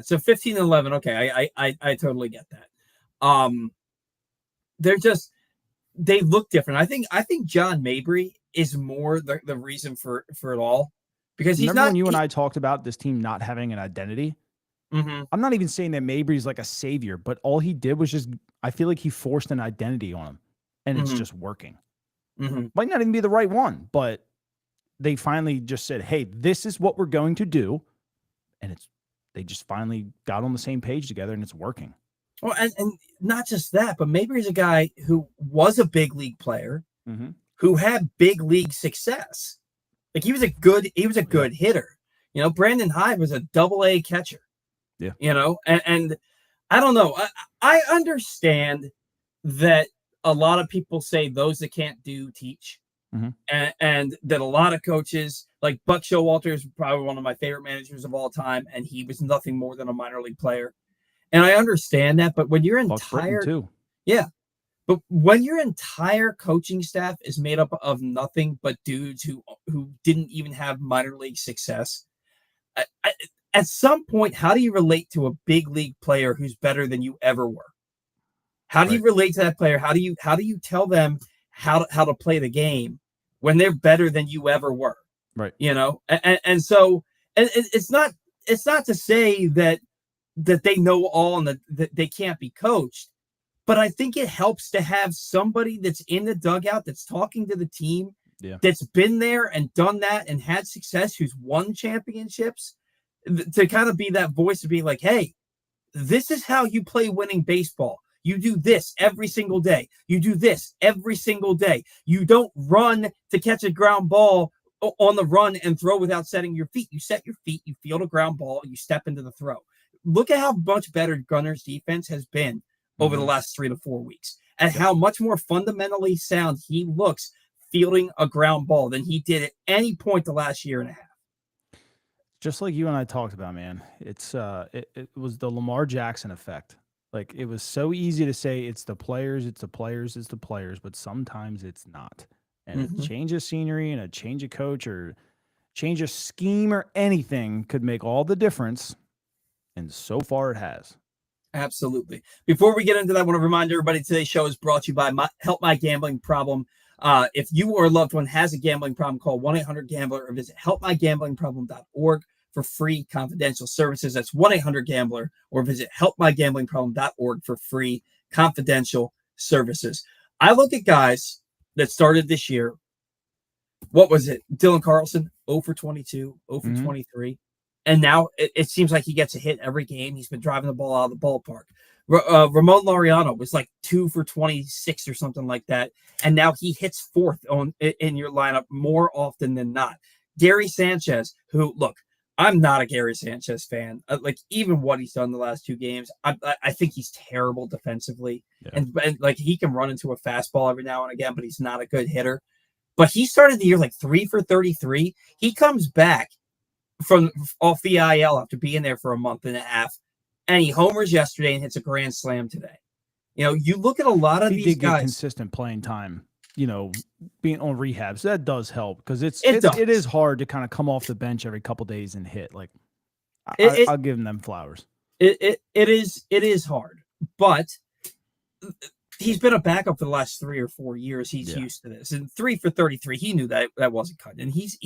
So 15-11. Okay, I totally get that. They're just, they look different. I think John Mabry is more the reason for it all, because he's Remember not. when you and I talked about this team not having an identity? Mm-hmm. I'm not even saying that Mabry's like a savior, but all he did was just, I feel like he forced an identity on him, and it's just working. Might not even be the right one, but they finally just said, hey, this is what we're going to do. And they just finally got on the same page together, and it's working. Well, and not just that, but Mabry's a guy who was a big league player, who had big league success. Like he was a good hitter. You know, Brandon Hyde was a AA catcher. Yeah. You know, and I don't know. I understand that a lot of people say those that can't do teach. And that a lot of coaches, like Buck Showalter is probably one of my favorite managers of all time, and he was nothing more than a minor league player. And I understand that, but when your entire but when your entire coaching staff is made up of nothing but dudes who didn't even have minor league success, at some point, how do you relate to a big league player who's better than you ever were? How do you relate to that player? How do you tell them how to play the game when they're better than you ever were? Right. You know, and so it's not to say that they know all and that they can't be coached, but I think it helps to have somebody that's in the dugout, that's talking to the team, that's been there and done that and had success, who's won championships, to kind of be that voice to be like, hey, this is how you play winning baseball. You do this every single day. You do this every single day. You don't run to catch a ground ball on the run and throw without setting your feet. You set your feet, you field a ground ball, you step into the throw. Look at how much better Gunner's defense has been over the last 3 to 4 weeks, and how much more fundamentally sound he looks fielding a ground ball than he did at any point the last year and a half. Just like you and I talked about, man, it's it was the Lamar Jackson effect. Like, it was so easy to say it's the players, but sometimes it's not. And a change of scenery and a change of coach or change of scheme or anything could make all the difference. And so far it has. Absolutely. Before we get into that, I want to remind everybody today's show is brought to you by Help My Gambling Problem. If you or a loved one has a gambling problem, call 1-800-GAMBLER or visit helpmygamblingproblem.org for free confidential services. That's 1-800-GAMBLER or visit helpmygamblingproblem.org for free confidential services. I look at guys that started this year. What was it? Dylan Carlson, 0 for 22, 0 for 23. And now it seems like he gets a hit every game. He's been driving the ball out of the ballpark. Ramon Laureano was like 2 for 26 or something like that. And now he hits fourth in your lineup more often than not. Gary Sanchez, who, look, I'm not a Gary Sanchez fan. Like, even what he's done the last 2 games, I think he's terrible defensively. Yeah. And like, he can run into a fastball every now and again, but he's not a good hitter. But he started the year like 3 for 33. He comes back from off the IL after being there for a month and a half, and he homers yesterday and hits a grand slam today. You know, you look at a lot of these guys. Get consistent playing time, you know, being on rehab. So that does help, because it is hard to kind of come off the bench every couple days and hit. Like, I'll give them flowers. It is hard, but he's been a backup for the last 3 or 4 years. He's used to this. And 3 for 33, he knew that wasn't cutting. And he's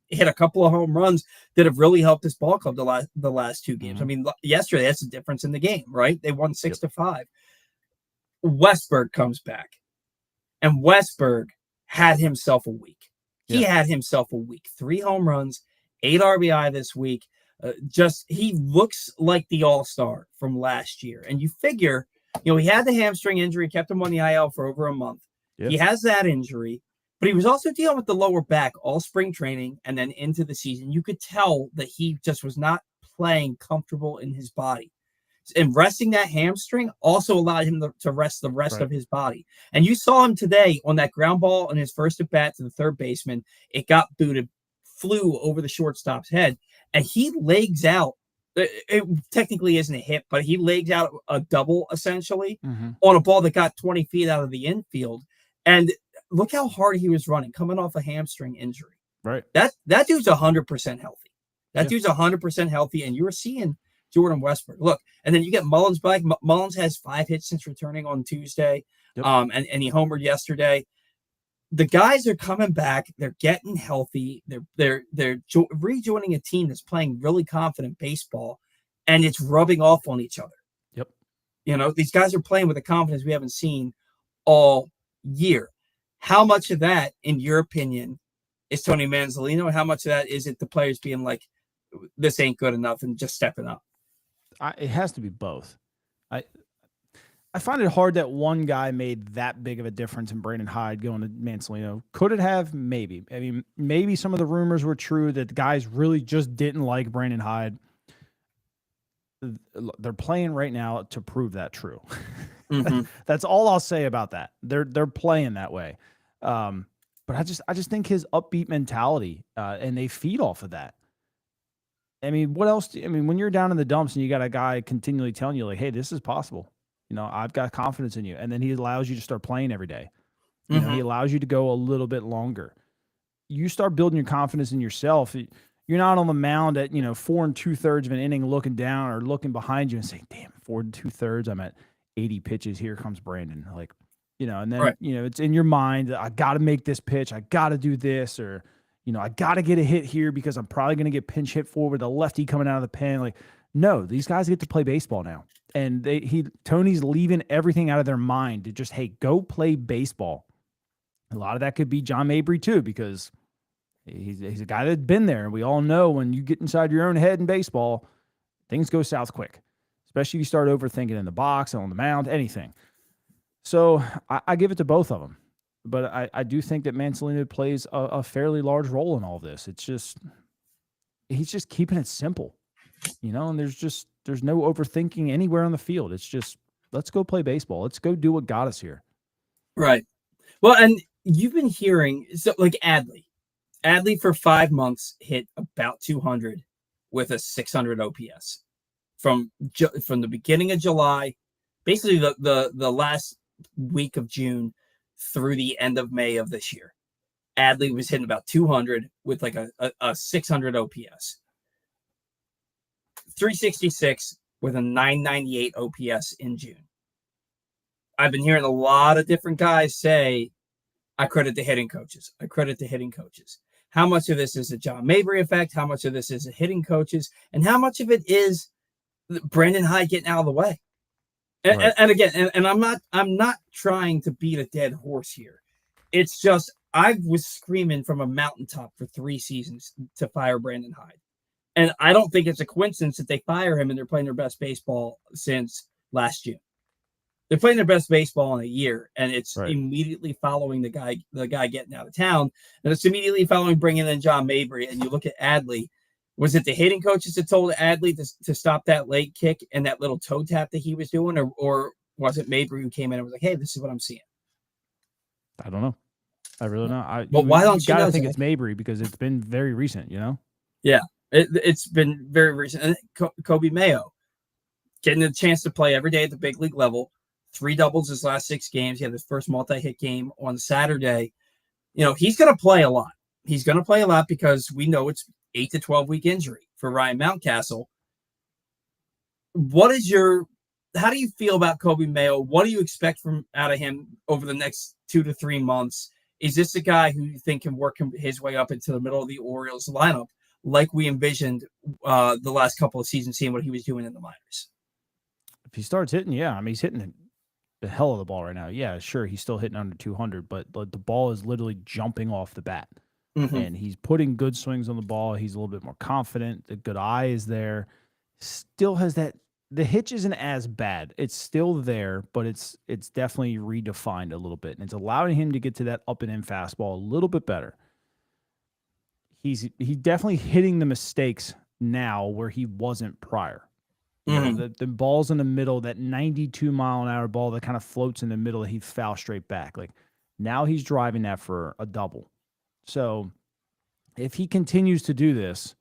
hit a couple of home runs that have really helped this ball club the last 2 games. I mean, yesterday, that's the difference in the game, right? They won 6-5. Westburg comes back, and Westburg had himself a week. He Yeah. had himself a week. 3 home runs, 8 RBI this week. He looks like the all-star from last year. And you figure, he had the hamstring injury, kept him on the IL for over a month. Yeah. He has that injury, but he was also dealing with the lower back all spring training and then into the season. You could tell that he just was not playing comfortable in his body. And resting that hamstring also allowed him to rest the rest of his body. And you saw him today on that ground ball on his first at bat to the third baseman. It got booted, flew over the shortstop's head, and he legs out. It technically isn't a hit, but he legs out a double essentially on a ball that got 20 feet out of the infield. And look how hard he was running, coming off a hamstring injury. Right. That dude's 100% healthy. That dude's 100% healthy, and you're seeing Jordan Westburg. Look, and then you get Mullins back. Mullins has 5 hits since returning on Tuesday, and he homered yesterday. The guys are coming back. They're getting healthy. They're rejoining a team that's playing really confident baseball, and it's rubbing off on each other. Yep. These guys are playing with a confidence we haven't seen all year. How much of that, in your opinion, is Tony Manzolino, and how much of that is it the players being like, this ain't good enough and just stepping up? It has to be both. I find it hard that one guy made that big of a difference in Brandon Hyde going to Manzolino. Could it have? Maybe. I mean, maybe some of the rumors were true that the guys really just didn't like Brandon Hyde. They're playing right now to prove that true. That's all I'll say about that. They're playing that way. But I just think his upbeat mentality, and they feed off of that. I mean, what else? When you're down in the dumps and you got a guy continually telling you like, "Hey, this is possible. I've got confidence in you," and then he allows you to start playing every day. He allows you to go a little bit longer. You start building your confidence in yourself. You're not on the mound at 4 2/3 of an inning, looking down or looking behind you and saying, "Damn, 4 2/3. I'm at 80 pitches. Here comes Brandon." And then it's in your mind. I got to make this pitch. I got to do this, or I got to get a hit here because I'm probably going to get pinch hit for with a lefty coming out of the pen. No, these guys get to play baseball now. And Tony's leaving everything out of their mind to just, hey, go play baseball. A lot of that could be John Mabry too, because he's a guy that's been there. And we all know when you get inside your own head in baseball, things go south quick, especially if you start overthinking in the box, on the mound, anything. So I give it to both of them. But I do think that Manzolino plays a fairly large role in all this. He's just keeping it simple, and there's no overthinking anywhere on the field. It's just, let's go play baseball. Let's go do what got us here. Right. Well, and you've been hearing, like Adley for 5 months hit about 200 with a 600 OPS from the beginning of July, basically the last week of June through the end of May of this year. Adley was hitting about 200 with like a 600 OPS. 366 with a 998 OPS in June. I've been hearing a lot of different guys say, I credit the hitting coaches. How much of this is a John Mabry effect? How much of this is a hitting coaches? And how much of it is Brandon Hyde getting out of the way? And again, I'm not trying to beat a dead horse here. It's just, I was screaming from a mountaintop for 3 seasons to fire Brandon Hyde. And I don't think it's a coincidence that they fire him and they're playing their best baseball since last June. They're playing their best baseball in a year, and it's immediately following the guy getting out of town, and it's immediately following bringing in John Mabry. And you look at Adley. Was it the hitting coaches that told Adley to stop that late kick and that little toe tap that he was doing, or was it Mabry who came in and was like, "Hey, this is what I'm seeing"? I don't know. I really don't. But why don't you gotta think it's Mabry, because it's been very recent, Yeah, it's been very recent. And Kobe Mayo getting the chance to play every day at the big league level. 3 doubles his last 6 games. He had his first multi-hit game on Saturday. He's going to play a lot. He's going to play a lot because we know it's 8 to 12 week injury for Ryan Mountcastle. How do you feel about Kobe Mayo? What do you expect out of him over the next 2 to 3 months? Is this a guy who you think can work his way up into the middle of the Orioles lineup like we envisioned the last couple of seasons, seeing what he was doing in the minors? If he starts hitting, he's hitting the hell of the ball right now. Yeah, sure, he's still hitting under 200, but the ball is literally jumping off the bat. Mm-hmm. and he's putting good swings on the ball. He's a little bit more confident. The good eye is there. Still has that. The hitch isn't as bad. It's still there, but it's definitely redefined a little bit, and it's allowing him to get to that up and in fastball a little bit better. He's definitely hitting the mistakes now where he wasn't prior. You know, the balls in the middle, that 92-mile-an-hour ball that kind of floats in the middle, he foul straight back. Like now he's driving that for a double. So if he continues to do this,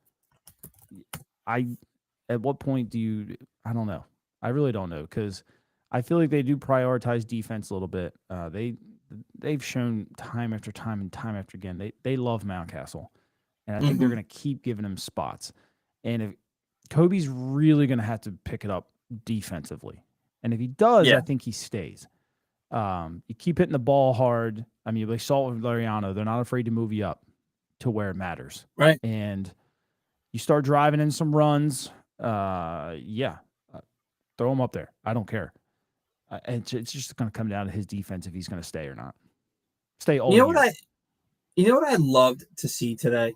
at what point do you? I don't know. I really don't know, because I feel like they do prioritize defense a little bit. They've shown time after time and time after again they love Mountcastle, and I think they're going to keep giving him spots. And if Kobe's really going to have to pick it up defensively, and if he does, I think he stays. You keep hitting the ball hard. I mean, they saw it with Laureano. They're not afraid to move you up to where it matters, right? And you start driving in some runs. Throw him up there. I don't care. It's just going to come down to his defense if he's going to stay or not. Stay all year. You know what I loved to see today?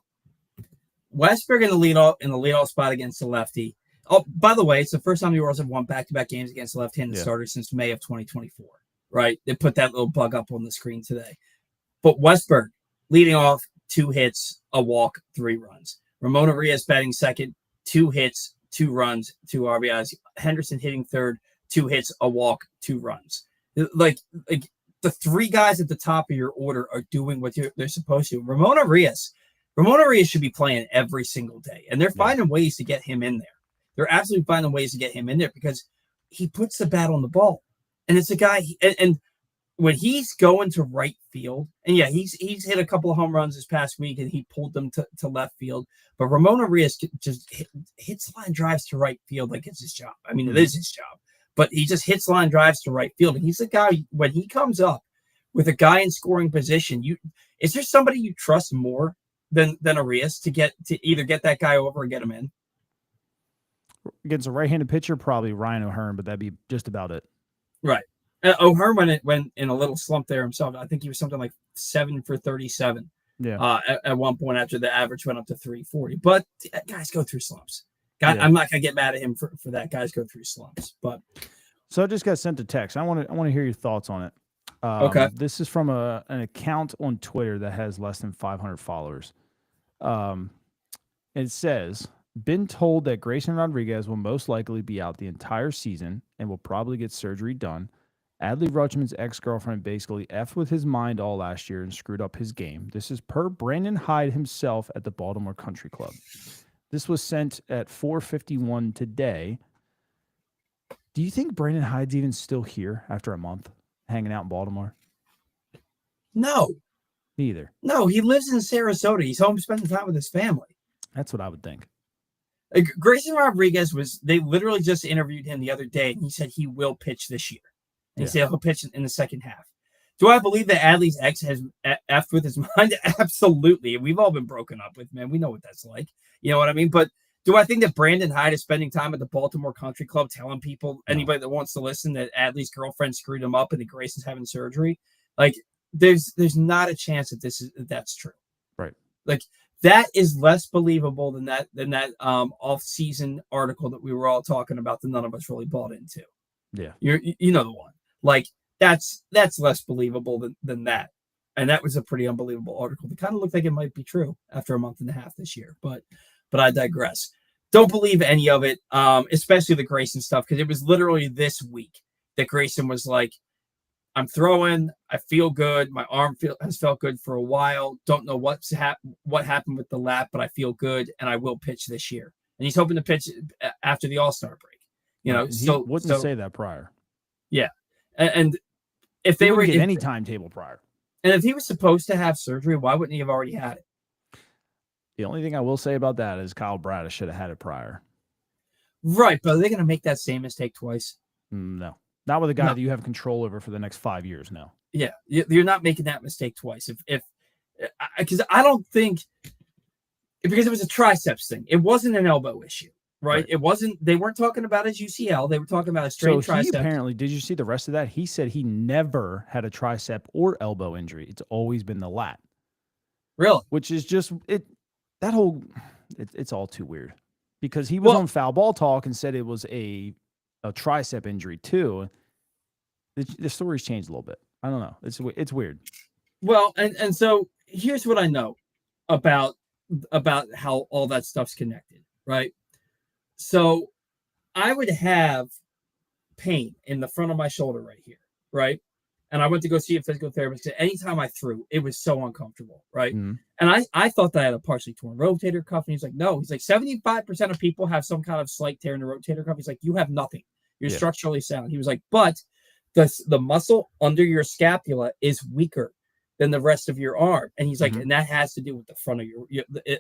Westburg in the leadoff spot against the lefty. Oh, by the way, it's the first time the Orioles have won back-to-back games against the left-handed starter since May of 2024. Right? They put that little bug up on the screen today. But Westburg leading off, 2 hits, a walk, 3 runs. Ramon Arias batting second, 2 hits, 2 runs, 2 RBIs. Henderson hitting third, 2 hits, a walk, 2 runs. Like the 3 guys at the top of your order are doing what they're supposed to. Ramon Arias should be playing every single day, and they're finding ways to get him in there. They're absolutely finding ways to get him in there because he puts the bat on the ball, and it's a guy. And when he's going to right field, and he's hit a couple of home runs this past week, and he pulled them to left field. But Ramon Arias just hits line drives to right field like it's his job. I mean, it is his job, but he just hits line drives to right field. And he's a guy, when he comes up with a guy in scoring position, is there somebody you trust more than Arias to either get that guy over or get him in? Against a right-handed pitcher, probably Ryan O'Hearn, but that'd be just about it. Right. O'Hearn went in a little slump there himself. I think he was something like 7 for 37. Yeah. At one point after the average went up to 340. But guys go through slumps. I'm not gonna get mad at him for that. Guys go through slumps. But so I just got sent a text. I want to hear your thoughts on it. Okay. This is from an account on Twitter that has less than 500 followers. It says, been told that Grayson Rodriguez will most likely be out the entire season and will probably get surgery done. Adley Rutschman's ex-girlfriend basically effed with his mind all last year and screwed up his game. This is per Brandon Hyde himself at the Baltimore Country Club. This was sent at 4:51 today. Do you think Brandon Hyde's even still here after a month hanging out in Baltimore? No. Me either. No, he lives in Sarasota. He's home spending time with his family. That's what I would think. Grayson Rodriguez they literally just interviewed him the other day, and he said he will pitch this year. And he said he'll pitch in the second half. Do I believe that Adley's ex has effed with his mind? Absolutely. We've all been broken up with, man. We know what that's like. You know what I mean? But do I think that Brandon Hyde is spending time at the Baltimore Country Club telling people, anybody that wants to listen, that Adley's girlfriend screwed him up and that Grayson's having surgery? Like, there's not a chance that that's true. Right. Like, that is less believable than that off-season article that we were all talking about that none of us really bought into. Yeah. You know the one. Like, that's less believable than that. And that was a pretty unbelievable article. It kind of looked like it might be true after a month and a half this year. But I digress. Don't believe any of it, especially the Grayson stuff, because it was literally this week that Grayson was like, I'm throwing. I feel good. My arm has felt good for a while. Don't know what happened with the lap, but I feel good, and I will pitch this year. And he's hoping to pitch after the All-Star break. You know, he wouldn't say that prior. Yeah, and if they were get any timetable prior, and if he was supposed to have surgery, why wouldn't he have already had it? The only thing I will say about that is Kyle Bradish should have had it prior. Right, but are they going to make that same mistake twice? No. Not with a guy that you have control over for the next 5 years now. Yeah, you're not making that mistake twice. Because I don't think, because it was a triceps thing. It wasn't an elbow issue, right? It wasn't. They weren't talking about his UCL. They were talking about a straight tricep. He apparently, did you see the rest of that? He said he never had a tricep or elbow injury. It's always been the lat. Really? which is just that whole it's all too weird because he was on Foul Ball Talk and said it was a tricep injury too. The story's changed a little bit. I don't know. It's weird. Well, and so here's what I know about how all that stuff's connected, right? So I would have pain in the front of my shoulder right here, right? And I went to go see a physical therapist. Anytime I threw, it was so uncomfortable, right? Mm-hmm. And I thought that I had a partially torn rotator cuff. And he's like, no. He's like, 75% of people have some kind of slight tear in the rotator cuff. He's like, you have nothing. You're structurally sound. He was like, but the muscle under your scapula is weaker than the rest of your arm. And he's like, and that has to do with the front of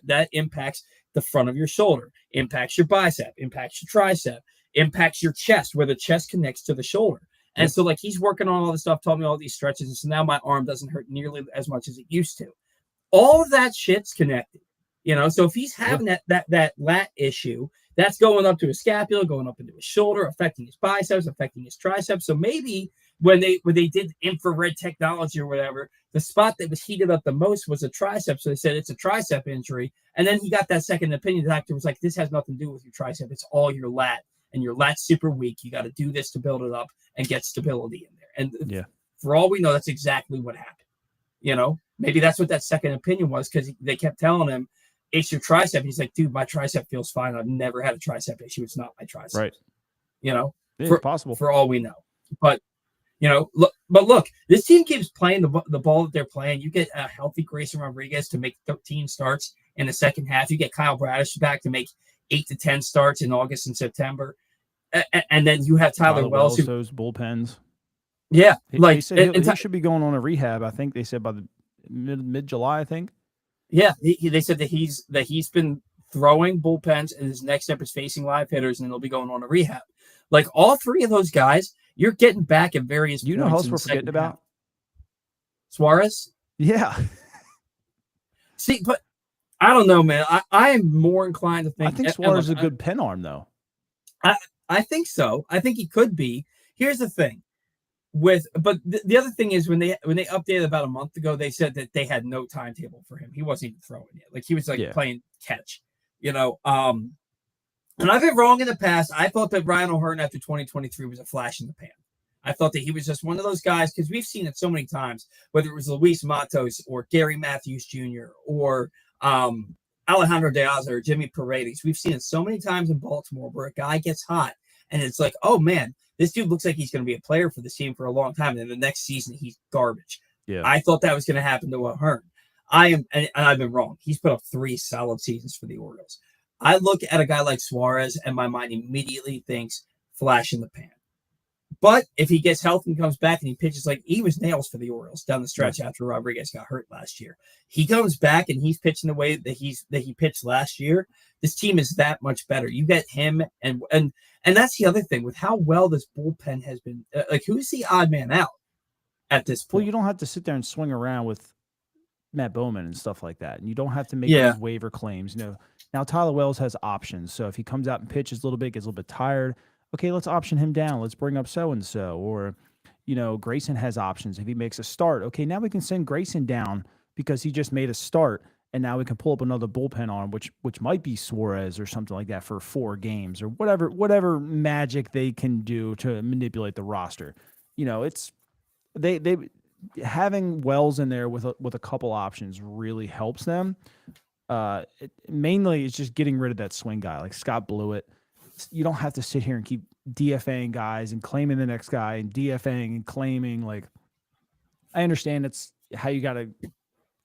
that impacts the front of your shoulder, impacts your bicep, impacts your tricep, impacts your chest, where the chest connects to the shoulder. And so like he's working on all this stuff, told me all these stretches. And so now my arm doesn't hurt nearly as much as it used to. All of that shit's connected, so if he's having that lat issue, that's going up to his scapula, going up into his shoulder, affecting his biceps, affecting his triceps. So maybe when they did infrared technology or whatever, the spot that was heated up the most was a tricep. So they said it's a tricep injury. And then he got that second opinion. The doctor was like, this has nothing to do with your tricep. It's all your lat. And your lat's super weak. You got to do this to build it up and get stability in there. And for all we know, that's exactly what happened. Maybe that's what that second opinion was, because they kept telling him, it's your tricep. He's like, dude, my tricep feels fine. I've never had a tricep issue. It's not my tricep. Right. For possible. For all we know. But, look, this team keeps playing the ball that they're playing. You get a healthy Grayson Rodriguez to make 13 starts in the second half. You get Kyle Bradish back to make 8 to 10 starts in August and September. And then you have Tyler Wells. Those bullpens. Yeah. They said he should be going on a rehab. I think they said by the mid-July, I think. Yeah. They said that he's been throwing bullpens, and his next step is facing live hitters, and they'll be going on a rehab. Like all three of those guys, you're getting back at various points. You know who else we're forgetting about? Suarez? Yeah. See, but I don't know, man. I am more inclined to think. I think Suarez is a good pen arm, though. I think so. I think he could be. Here's the thing. But the other thing is when they updated about a month ago, they said that they had no timetable for him. He wasn't even throwing yet. Like he was playing catch, and I've been wrong in the past. I thought that Ryan O'Hearn after 2023 was a flash in the pan. I thought that he was just one of those guys, because we've seen it so many times, whether it was Luis Matos or Gary Matthews Jr. or Alejandro De Aza or Jimmy Paredes. We've seen it so many times in Baltimore where a guy gets hot and it's like, oh man, this dude looks like he's going to be a player for this team for a long time. And then the next season, he's garbage. Yeah. I thought that was going to happen to O'Hearn. And I've been wrong. He's put up 3 solid seasons for the Orioles. I look at a guy like Suarez and my mind immediately thinks flash in the pan. But if he gets healthy and comes back and he pitches like he was nails for the Orioles down the stretch after Rodriguez got hurt last year, he comes back and he's pitching the way that he pitched last year. This team is that much better. You get him, and that's the other thing with how well this bullpen has been. Like, who's the odd man out at this point? Well, you don't have to sit there and swing around with Matt Bowman and stuff like that, and you don't have to make those waiver claims. Now Tyler Wells has options, so if he comes out and pitches a little bit, gets a little bit tired. Okay, let's option him down. Let's bring up so-and-so. Or, Grayson has options. If he makes a start, okay, now we can send Grayson down because he just made a start, and now we can pull up another bullpen arm, which might be Suarez or something like that for 4 games or whatever magic they can do to manipulate the roster. It's they having Wells in there with a couple options really helps them. Mainly, it's just getting rid of that swing guy like Scott Blewett. You don't have to sit here and keep DFAing guys and claiming the next guy and DFAing and claiming. Like, I understand it's how you got to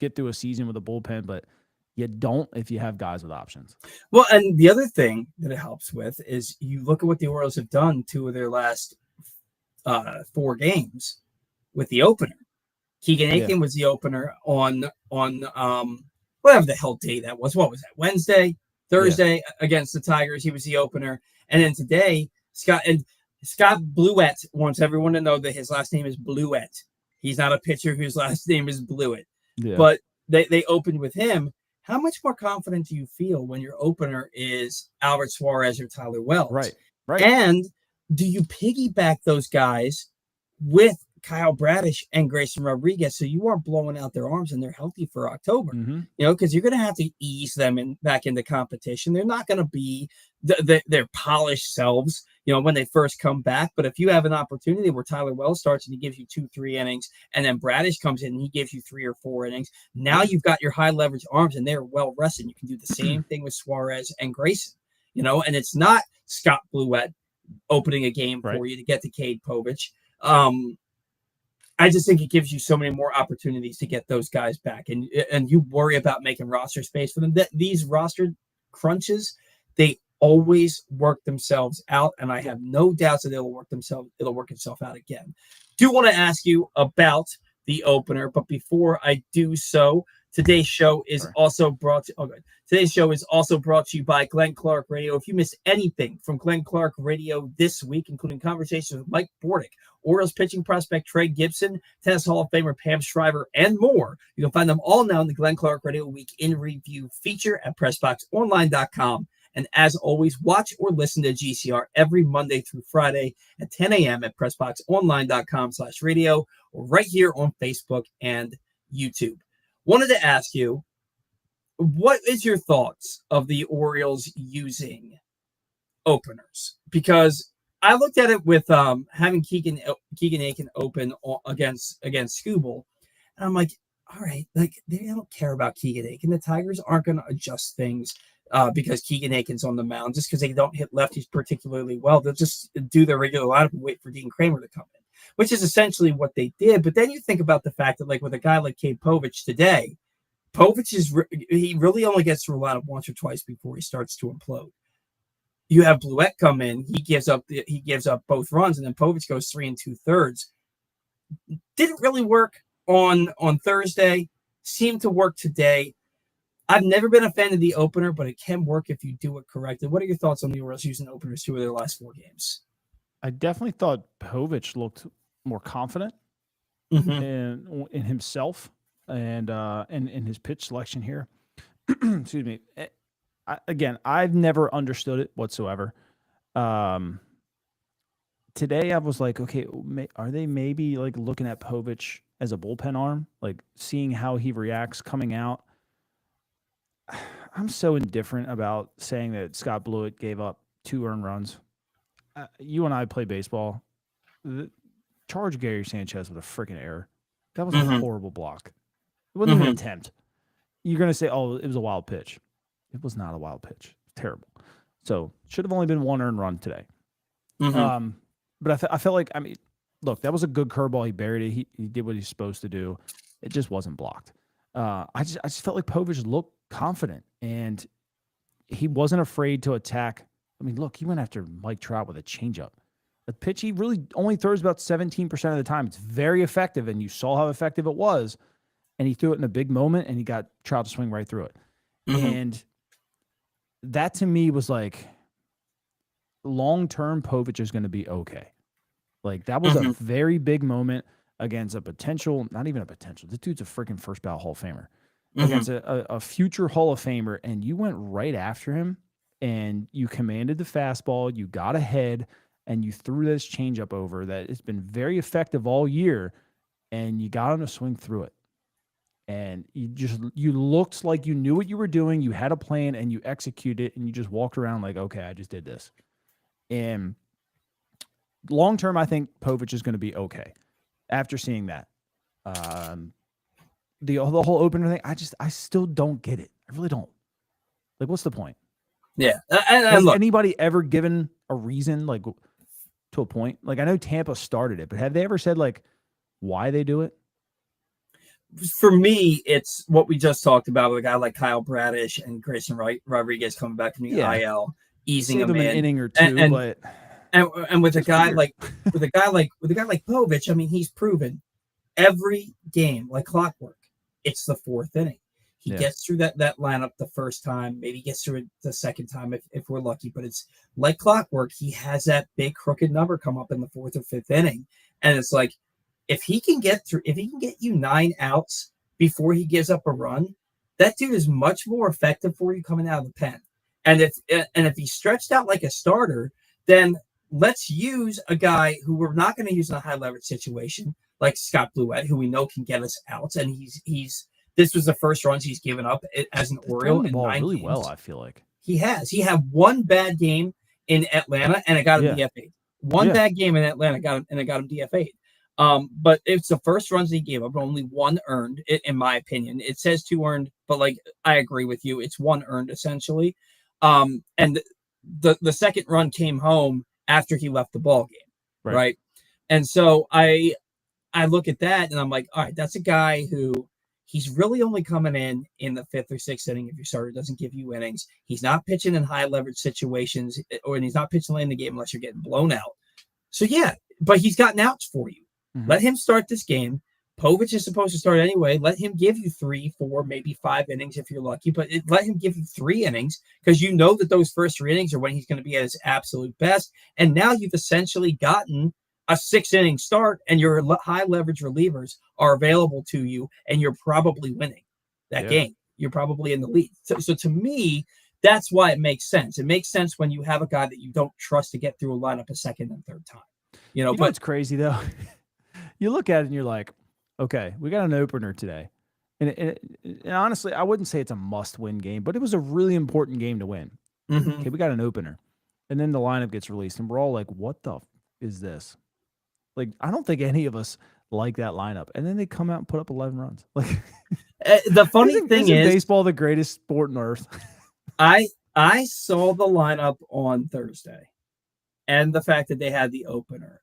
get through a season with a bullpen, but you don't if you have guys with options. Well, and the other thing that it helps with is you look at what the Orioles have done 2 of their last 4 games with the opener. Keegan Aiken was the opener on whatever the hell day that was. What was that? Wednesday? Thursday against the Tigers, he was the opener. And then today, Scott Blewett wants everyone to know that his last name is Blewett. He's not a pitcher whose last name is Blewett. Yeah. But they opened with him. How much more confident do you feel when your opener is Albert Suarez or Tyler Wells? Right. And do you piggyback those guys with Kyle Bradish and Grayson Rodriguez, so you aren't blowing out their arms and they're healthy for October. Mm-hmm. Because you're going to have to ease them back into competition. They're not going to be their polished selves, when they first come back. But if you have an opportunity where Tyler Wells starts and he gives you 2-3 innings, and then Bradish comes in and he gives you 3 or 4 innings, now you've got your high leverage arms and they're well rested. You can do the same thing with Suarez and Grayson, and it's not Scott Bluett opening a game for you to get to Cade Povich. I just think it gives you so many more opportunities to get those guys back, and you worry about making roster space for them. These roster crunches, they always work themselves out, and I have no doubts that it'll work itself out again. Do want to ask you about the opener, but before I do so, today's show is also brought to you by Glenn Clark Radio. If you missed anything from Glenn Clark Radio this week, including conversations with Mike Bordick, Orioles pitching prospect Trey Gibson, Tennis Hall of Famer Pam Shriver, and more, you can find them all now in the Glenn Clark Radio Week in Review feature at PressBoxOnline.com. And as always, watch or listen to GCR every Monday through Friday at 10 a.m. at PressBoxOnline.com/radio, or right here on Facebook and YouTube. Wanted to ask you, what is your thoughts of the Orioles using openers? Because I looked at it with having Keegan Aiken open against Skubal, and I'm like, all right, like they don't care about Keegan Aiken. The Tigers aren't going to adjust things because Keegan Aiken's on the mound just because they don't hit lefties particularly well. They'll just do their regular lineup and wait for Dean Kramer to come in, which is essentially what they did. But then you think about the fact that, like, with a guy like Cade Povich today, he really only gets to a lineup once or twice before he starts to implode. You have Bluett come in, he gives up both runs, and then Povich goes 3 2/3. Didn't really work on Thursday. Seemed to work today. I've never been a fan of the opener, but it can work if you do it correctly. What are your thoughts on the Orioles using openers 2 of their last 4 games? I definitely thought Povich looked more confident in himself and in his pitch selection here. Excuse me. I've never understood it whatsoever. Today I was like, okay, are they maybe like looking at Povich as a bullpen arm, like seeing how he reacts coming out? I'm so indifferent about saying that Scott Bluett gave up 2 earned runs. You and I play baseball. Charge Gary Sanchez with a freaking error. That was a horrible block. It wasn't even an attempt. You're going to say, oh, it was a wild pitch. It was not a wild pitch. Terrible. So should have only been 1 earned run today. But I felt like, I mean, look, that was a good curveball. He buried it. He did what he's supposed to do. It just wasn't blocked. I just felt like Povich looked confident, and he wasn't afraid to attack. I mean, look, he went after Mike Trout with a changeup. A pitch he really only throws about 17% of the time. It's very effective, and you saw how effective it was. And he threw it in a big moment, and he got Trout to swing right through it. And that to me was like, long-term Povich is going to be okay. Like, that was a very big moment against a potential, not even a potential. This dude's a freaking first ballot Hall of Famer. Against a future Hall of Famer, and you went right after him, and you commanded the fastball, you got ahead, and you threw this changeup over that has been very effective all year, and you got him to swing through it. And you looked like you knew what you were doing, you had a plan, and you executed it, and you just walked around like, okay, I just did this. And long term, I think Povich is going to be okay after seeing that. The whole opener thing, I still don't get it. I really don't. Like, what's the point? Yeah. Has anybody ever given a reason, like, to a point? Like, I know Tampa started it, but have they ever said, like, why they do it? For me, it's what we just talked about with a guy like Kyle Bradish and Grayson Rodriguez coming back from the IL, easing them in an inning or two, but with a guy like Povich, I mean, he's proven every game like clockwork. It's the 4th inning. He gets through that lineup the first time, maybe gets through it the second time if we're lucky, but it's like clockwork. He has that big crooked number come up in the 4th or 5th inning. And it's like, if he can get you 9 outs before he gives up a run, that dude is much more effective for you coming out of the pen. And if he's stretched out like a starter, then let's use a guy who we're not going to use in a high leverage situation. like Scott Bluett, who we know can get us outs, and he's this was the first runs he's given up as an Oriole the in ball 9 really games. well, I feel like. He had one bad game in Atlanta, and it got him DFA'd. One bad game in Atlanta got him DFA'd. But it's the first runs he gave up, only 1 earned, in my opinion. It says 2 earned, but like I agree with you, it's 1 earned essentially. And the second run came home after he left the ball game, right? And so I look at that and I'm like, all right, that's a guy who he's really only coming in the 5th or 6th inning if your starter doesn't give you innings. He's not pitching in high leverage situations, or he's not pitching late in the game unless you're getting blown out. So yeah, but he's gotten outs for you. Let him start this game. Povich is supposed to start anyway. Let him give you 3, 4, maybe 5 innings if you're lucky, but let him give you 3 innings because you know that those first 3 innings are when he's going to be at his absolute best. And now you've essentially gotten a 6-inning start, and your high leverage relievers are available to you, and you're probably winning that game. You're probably in the lead. So to me, that's why it makes sense. It makes sense when you have a guy that you don't trust to get through a lineup a second and third time. But it's crazy though. You look at it and you're like, okay, we got an opener today. And honestly, I wouldn't say it's a must-win game, but it was a really important game to win. Okay, we got an opener. And then the lineup gets released, and we're all like, what the is this? Like, I don't think any of us like that lineup. And then they come out and put up 11 runs. Like, the funny thing is, baseball the greatest sport on earth? I saw the lineup on Thursday and the fact that they had the opener,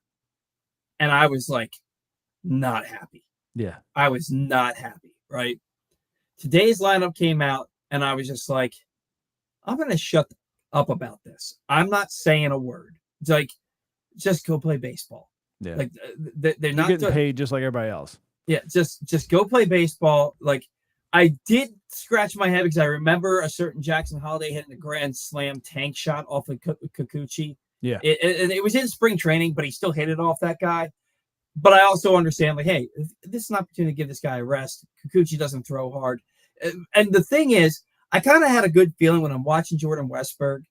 and I was like, not happy. Yeah. I was not happy, right? Today's lineup came out, and I was just like, I'm going to shut up about this. I'm not saying a word. It's like, just go play baseball. Yeah. Like, they're not getting paid just like everybody else. Yeah, just go play baseball. Like, I did scratch my head because I remember a certain Jackson Holiday hitting a grand slam tank shot off of Kikuchi. Yeah. It was in spring training, but he still hit it off that guy. But I also understand, like, hey, this is an opportunity to give this guy a rest. Kikuchi doesn't throw hard. And the thing is, I kind of had a good feeling when I'm watching Jordan Westburg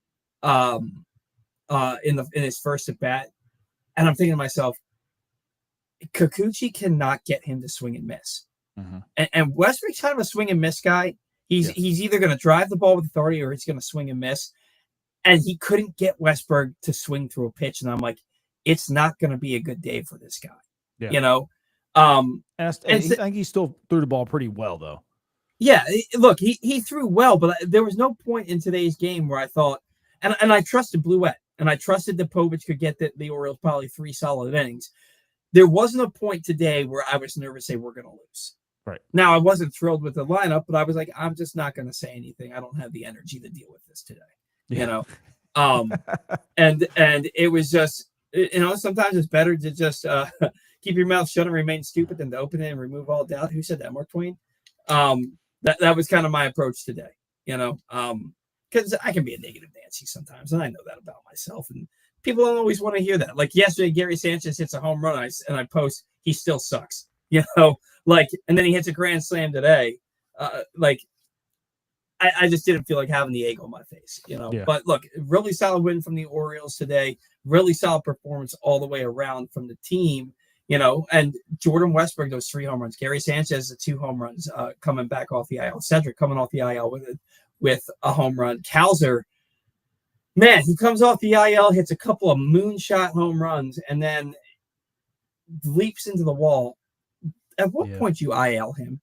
in his first at bat. And I'm thinking to myself, Kikuchi cannot get him to swing and miss. And Westbrook's kind of a swing and miss guy. He's either going to drive the ball with authority or he's going to swing and miss. And he couldn't get Westburg to swing through a pitch. And I'm like, it's not going to be a good day for this guy. Yeah. And I think he still threw the ball pretty well, though. Yeah, look, he threw well, but there was no point in today's game where I thought, and I trusted Bluett, and I trusted that Povich could get the Orioles probably 3 solid innings. There wasn't a point today where I was nervous to say we're going to lose. Right. Now, I wasn't thrilled with the lineup, but I was like, I'm just not going to say anything. I don't have the energy to deal with this today. And it was just, sometimes it's better to just keep your mouth shut and remain stupid than to open it and remove all doubt. Who said that? Mark Twain? That was kind of my approach today, because I can be a negative Nancy sometimes, and I know that about myself. And people don't always want to hear that. Like yesterday, Gary Sanchez hits a home run, and I post, he still sucks, and then he hits a grand slam today. I just didn't feel like having the egg on my face, Yeah. But look, really solid win from the Orioles today. Really solid performance all the way around from the team. And Jordan Westburg, those 3 home runs. Gary Sanchez, the 2 home runs coming back off the IL. Cedric coming off the IL with a home run. Kalzer, man, he comes off the IL, hits a couple of moonshot home runs, and then leaps into the wall. At what point do you IL him?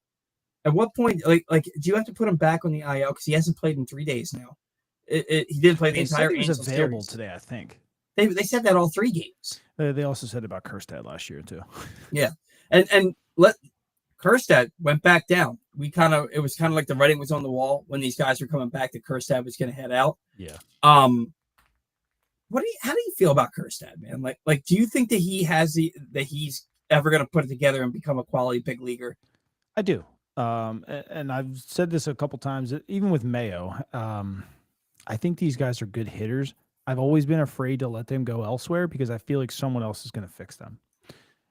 At what point, like, do you have to put him back on the IL because he hasn't played in 3 days now? He didn't play the entire. He was Angels available series today, I think. They said that all 3 games. They also said about Kerstad last year too. Yeah, and Kerstad went back down. It was kind of like the writing was on the wall when these guys were coming back that Kerstad was going to head out. Yeah. How do you feel about Kerstad, man? Like, do you think that he's ever going to put it together and become a quality big leaguer? I do. And I've said this a couple times, even with Mayo. I think these guys are good hitters. I've always been afraid to let them go elsewhere because I feel like someone else is going to fix them.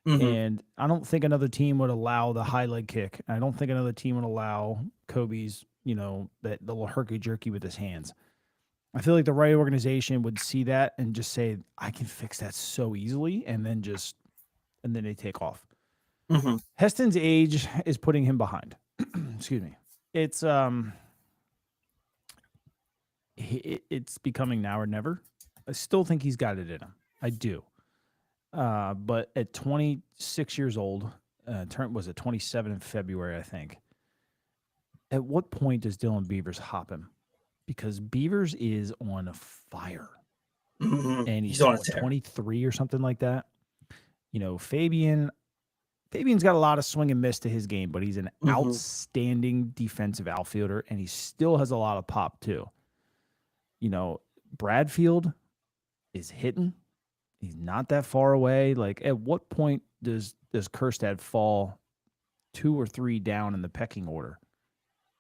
And I don't think another team would allow the high leg kick. I don't think another team would allow Kobe's, that little herky-jerky with his hands. I feel like the right organization would see that and just say, I can fix that so easily, and then they take off. Heston's age is putting him behind. Excuse me. It's becoming now or never. I still think he's got it in him. I do. But at 26 years old, was it 27 in February, I think. At what point does Dylan Beavers hop him? Because Beavers is on fire. And he's on 23 or something like that. You know, Fabian's got a lot of swing and miss to his game, but he's an outstanding defensive outfielder, and he still has a lot of pop too. You know, Bradfield is hitting. He's not that far away. Like, at what point does Kjerstad fall 2 or 3 down in the pecking order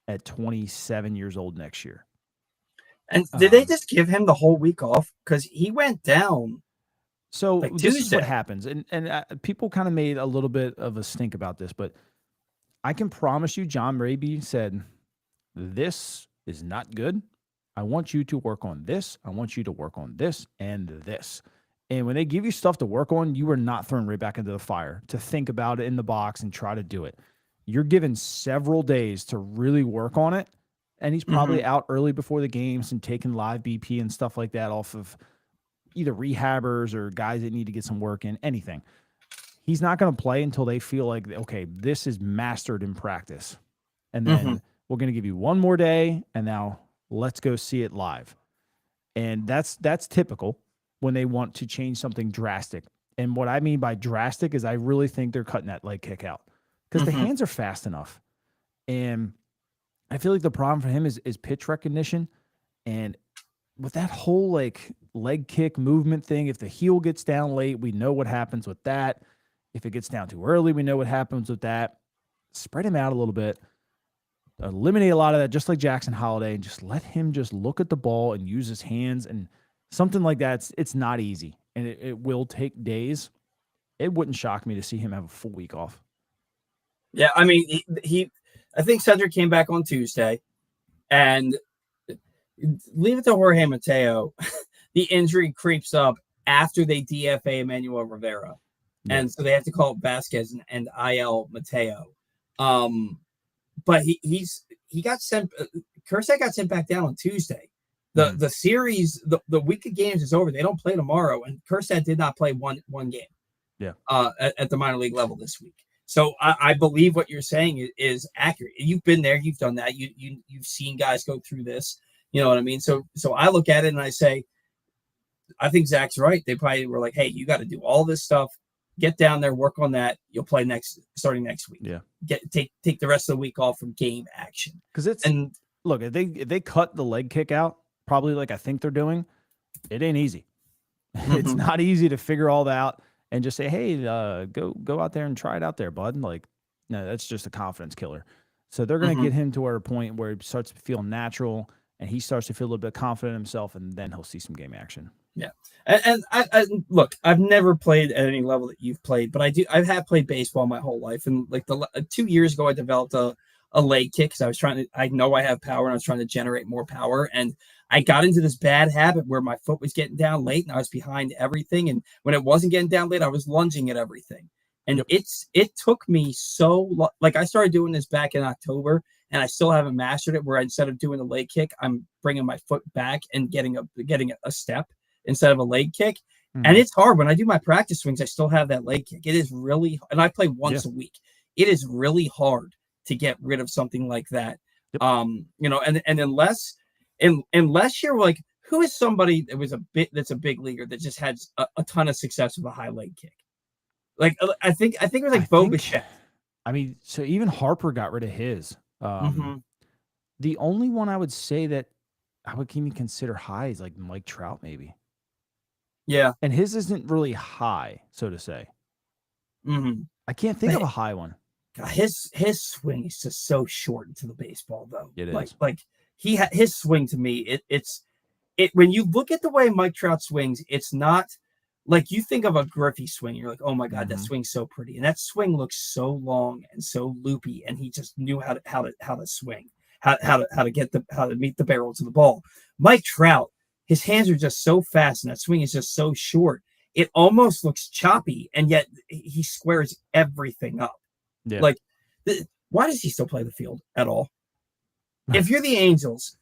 at 27 years old next year? And did they just give him the whole week off? Because he went down. So this is what happens. And people kind of made a little bit of a stink about this, but I can promise you John Raby said, this is not good. I want you to work on this. I want you to work on this and this. And when they give you stuff to work on, you are not thrown right back into the fire to think about it in the box and try to do it. You're given several days to really work on it. And he's probably out early before the games and taking live BP and stuff like that off of either rehabbers or guys that need to get some work in, anything. He's not going to play until they feel like, okay, this is mastered in practice. And then we're going to give you one more day, and now let's go see it live. And that's typical when they want to change something drastic. And what I mean by drastic is I really think they're cutting that leg kick out because the hands are fast enough. And I feel like the problem for him is pitch recognition. And with that whole like leg kick movement thing, if the heel gets down late, we know what happens with that. If it gets down too early, we know what happens with that. Spread him out a little bit. Eliminate a lot of that, just like Jackson Holiday, and just let him just look at the ball and use his hands and something like that. It's not easy, and it will take days. It wouldn't shock me to see him have a full week off. Yeah, I mean, I think Cedric came back on Tuesday, and leave it to Jorge Mateo. The injury creeps up after they DFA Emmanuel Rivera, and so they have to call it Vasquez and IL Mateo. But he got sent. Kjerstad got sent back down on Tuesday. The series, the week of games is over. They don't play tomorrow, and Kjerstad did not play one game. Yeah. At the minor league level this week. So I believe what you're saying is accurate. You've been there. You've done that. You've seen guys go through this. You know what I mean? So I look at it and I say, I think Zach's right. They probably were like, hey, you got to do all this stuff. Get down there, work on that. You'll play starting next week. Yeah. Take the rest of the week off from game action. Because look, if they cut the leg kick out, probably like I think they're doing, it ain't easy. It's not easy to figure all that out and just say, hey, go out there and try it out there, bud. Like, no, that's just a confidence killer. So they're going to get him to a point where he starts to feel natural and he starts to feel a little bit confident in himself, and then he'll see some game action. Yeah. And I look, I've never played at any level that you've played, but I have played baseball my whole life. And like 2 years ago, I developed a leg kick because I know I have power and I was trying to generate more power. And I got into this bad habit where my foot was getting down late and I was behind everything. And when it wasn't getting down late, I was lunging at everything. And it took me like I started doing this back in October and I still haven't mastered it, where instead of doing a leg kick, I'm bringing my foot back and getting a step instead of a leg kick. And it's hard. When I do my practice swings, I still have that leg kick. It is really, and I play once a week. It is really hard to get rid of something like that. And unless you're like, who is somebody that's a big leaguer that just had a ton of success with a high leg kick? Like, I think it was like Bo Bichette. I mean, so even Harper got rid of his. The only one I would say that I would even consider high is like Mike Trout, maybe. Yeah. And his isn't really high, so to say. I can't think of a high one. God, his swing is just so short into the baseball, though. It is. Like his swing to me, it's when you look at the way Mike Trout swings, it's not like you think of a Griffey swing. You're like, oh my God, that swing's so pretty, and that swing looks so long and so loopy, and he just knew how to swing, how to meet the barrels of the ball. Mike Trout, his hands are just so fast, and that swing is just so short. It almost looks choppy, and yet he squares everything up. Yeah. Like, why does he still play the field at all? If you're the Angels,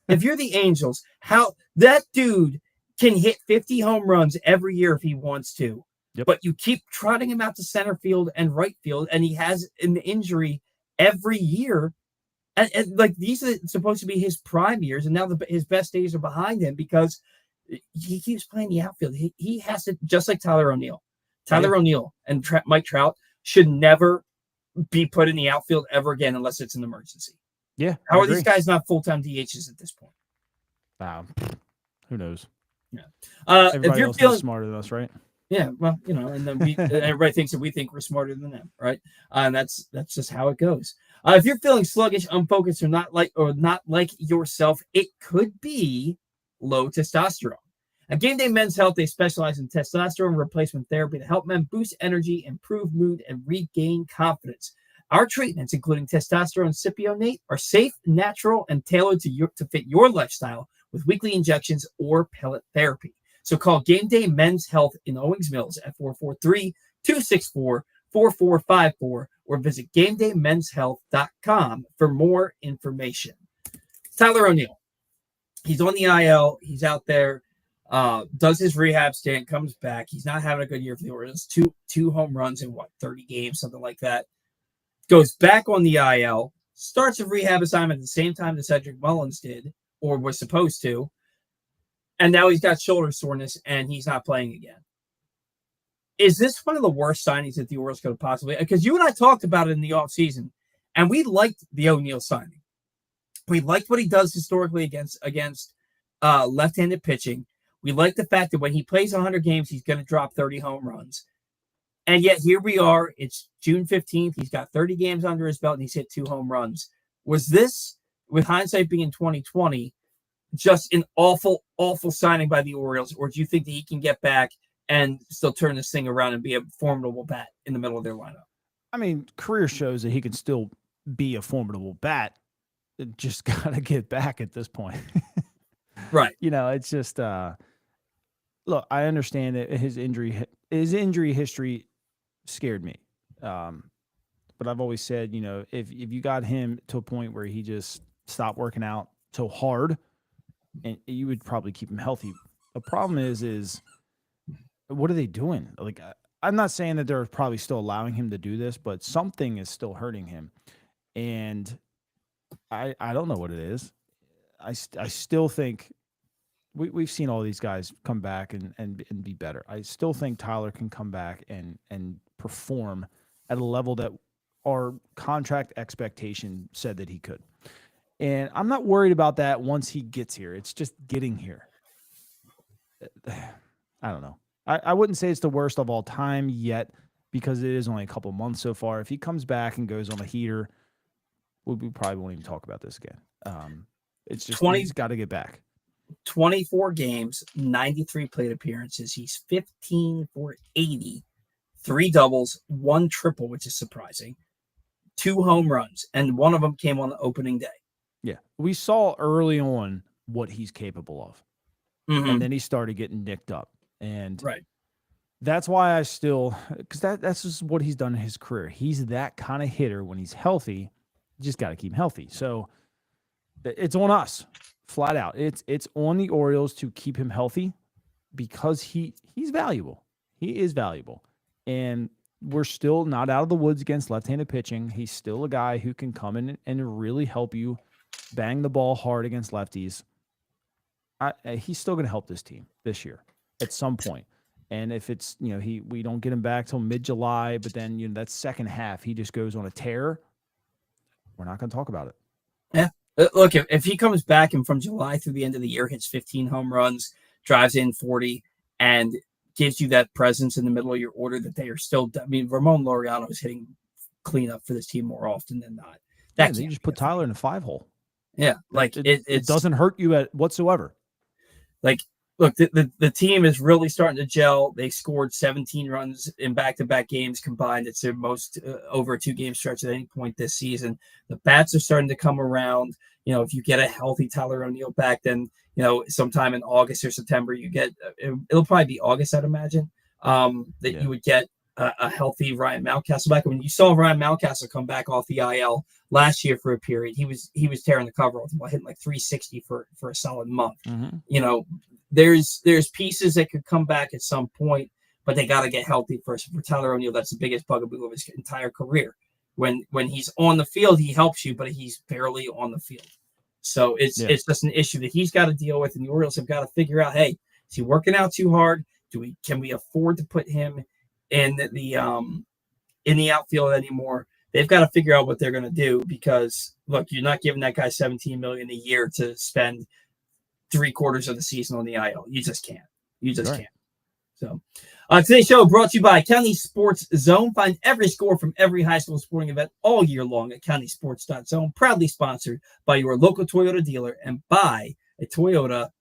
how that dude can hit 50 home runs every year if he wants to, but you keep trotting him out to center field and right field, and he has an injury every year. And like, these are supposed to be his prime years, and now his best days are behind him because he keeps playing the outfield. He has to, just like Tyler O'Neill. Tyler O'Neill and Mike Trout should never be put in the outfield ever again unless it's an emergency. Yeah. How are these guys not full-time DHs at this point? Wow. Who knows? Yeah. Everybody if you're else feeling is smarter than us, right? Yeah, well, and then everybody thinks that we think we're smarter than them, right? And that's just how it goes. If you're feeling sluggish, unfocused, or not like yourself, it could be low testosterone. At Game Day Men's Health, they specialize in testosterone replacement therapy to help men boost energy, improve mood, and regain confidence. Our treatments, including testosterone cypionate, are safe, natural, and tailored to fit your lifestyle with weekly injections or pellet therapy. So call Game Day Men's Health in Owings Mills at 443-264-4454 or visit GameDayMen'sHealth.com for more information. Tyler O'Neill. He's on the IL. He's out there, does his rehab stint, comes back. He's not having a good year for the Orioles. Two home runs in 30 games, something like that. Goes back on the IL, starts a rehab assignment at the same time that Cedric Mullins did, or was supposed to. And now he's got shoulder soreness, and he's not playing again. Is this one of the worst signings that the Orioles could have possibly? Because you and I talked about it in the offseason, and we liked the O'Neill signing. We liked what he does historically against left-handed pitching. We like the fact that when he plays 100 games, he's going to drop 30 home runs. And yet here we are. It's June 15th. He's got 30 games under his belt, and he's hit 2 home runs. Was this, with hindsight being 2020, just an awful, awful signing by the Orioles, or do you think that he can get back and still turn this thing around and be a formidable bat in the middle of their lineup? I mean, career shows that he can still be a formidable bat. It just got to get back at this point. Right. It's just, look, I understand that his injury history scared me. But I've always said, if you got him to a point where he just stopped working out so hard, and you would probably keep him healthy. The problem is what are they doing? Like, I'm not saying that they're probably still allowing him to do this, but something is still hurting him. And I don't know what it is. I still think we've seen all these guys come back and be better. I still think Tyler can come back and perform at a level that our contract expectation said that he could. And I'm not worried about that once he gets here. It's just getting here. I don't know. I wouldn't say it's the worst of all time yet because it is only a couple months so far. If he comes back and goes on a heater, we probably won't even talk about this again. It's just he's got to get back. 24 games, 93 plate appearances. He's 15 for 80, 3 doubles, 1 triple, which is surprising, 2 home runs, and one of them came on the opening day. Yeah, we saw early on what he's capable of, and then he started getting nicked up, and that's why I still, because that's just what he's done in his career. He's that kind of hitter when he's healthy. You just got to keep him healthy. So it's on us, flat out. It's on the Orioles to keep him healthy because he's valuable. He is valuable, and we're still not out of the woods against left-handed pitching. He's still a guy who can come in and really help you bang the ball hard against lefties. He's still going to help this team this year at some point. And if it's, we don't get him back till mid-July, but then, that second half, he just goes on a tear, we're not going to talk about it. Yeah. Look, if he comes back and from July through the end of the year hits 15 home runs, drives in 40, and gives you that presence in the middle of your order that they are still, Ramon Laureano is hitting cleanup for this team more often than not. You just put Tyler in a 5-hole. Yeah, like it doesn't hurt you whatsoever. Like, look, the team is really starting to gel. They scored 17 runs in back-to-back games combined. It's their most over a 2-game stretch at any point this season. The bats are starting to come around. If you get a healthy Tyler O'Neill back, then sometime in August or September, you get it'll probably be August, I'd imagine. You would get a healthy Ryan Mountcastle back. When you saw Ryan Mountcastle come back off the IL last year for a period, he was tearing the cover off the ball, hitting like 360 for a solid month. There's pieces that could come back at some point, but they got to get healthy first. For Tyler O'Neill, that's the biggest bugaboo of his entire career. When he's on the field, he helps you, but he's barely on the field. So it's just an issue that he's got to deal with, and the Orioles have got to figure out, hey, is he working out too hard? Can we afford to put him in the outfield anymore? They've got to figure out what they're going to do, because look, you're not giving that guy $17 million a year to spend 3/4 of the season on the IL. You just can't. Can't. So, today's show brought to you by County Sports Zone. Find every score from every high school sporting event all year long at countysports.zone. Proudly sponsored by your local Toyota dealer and by a Toyota.com.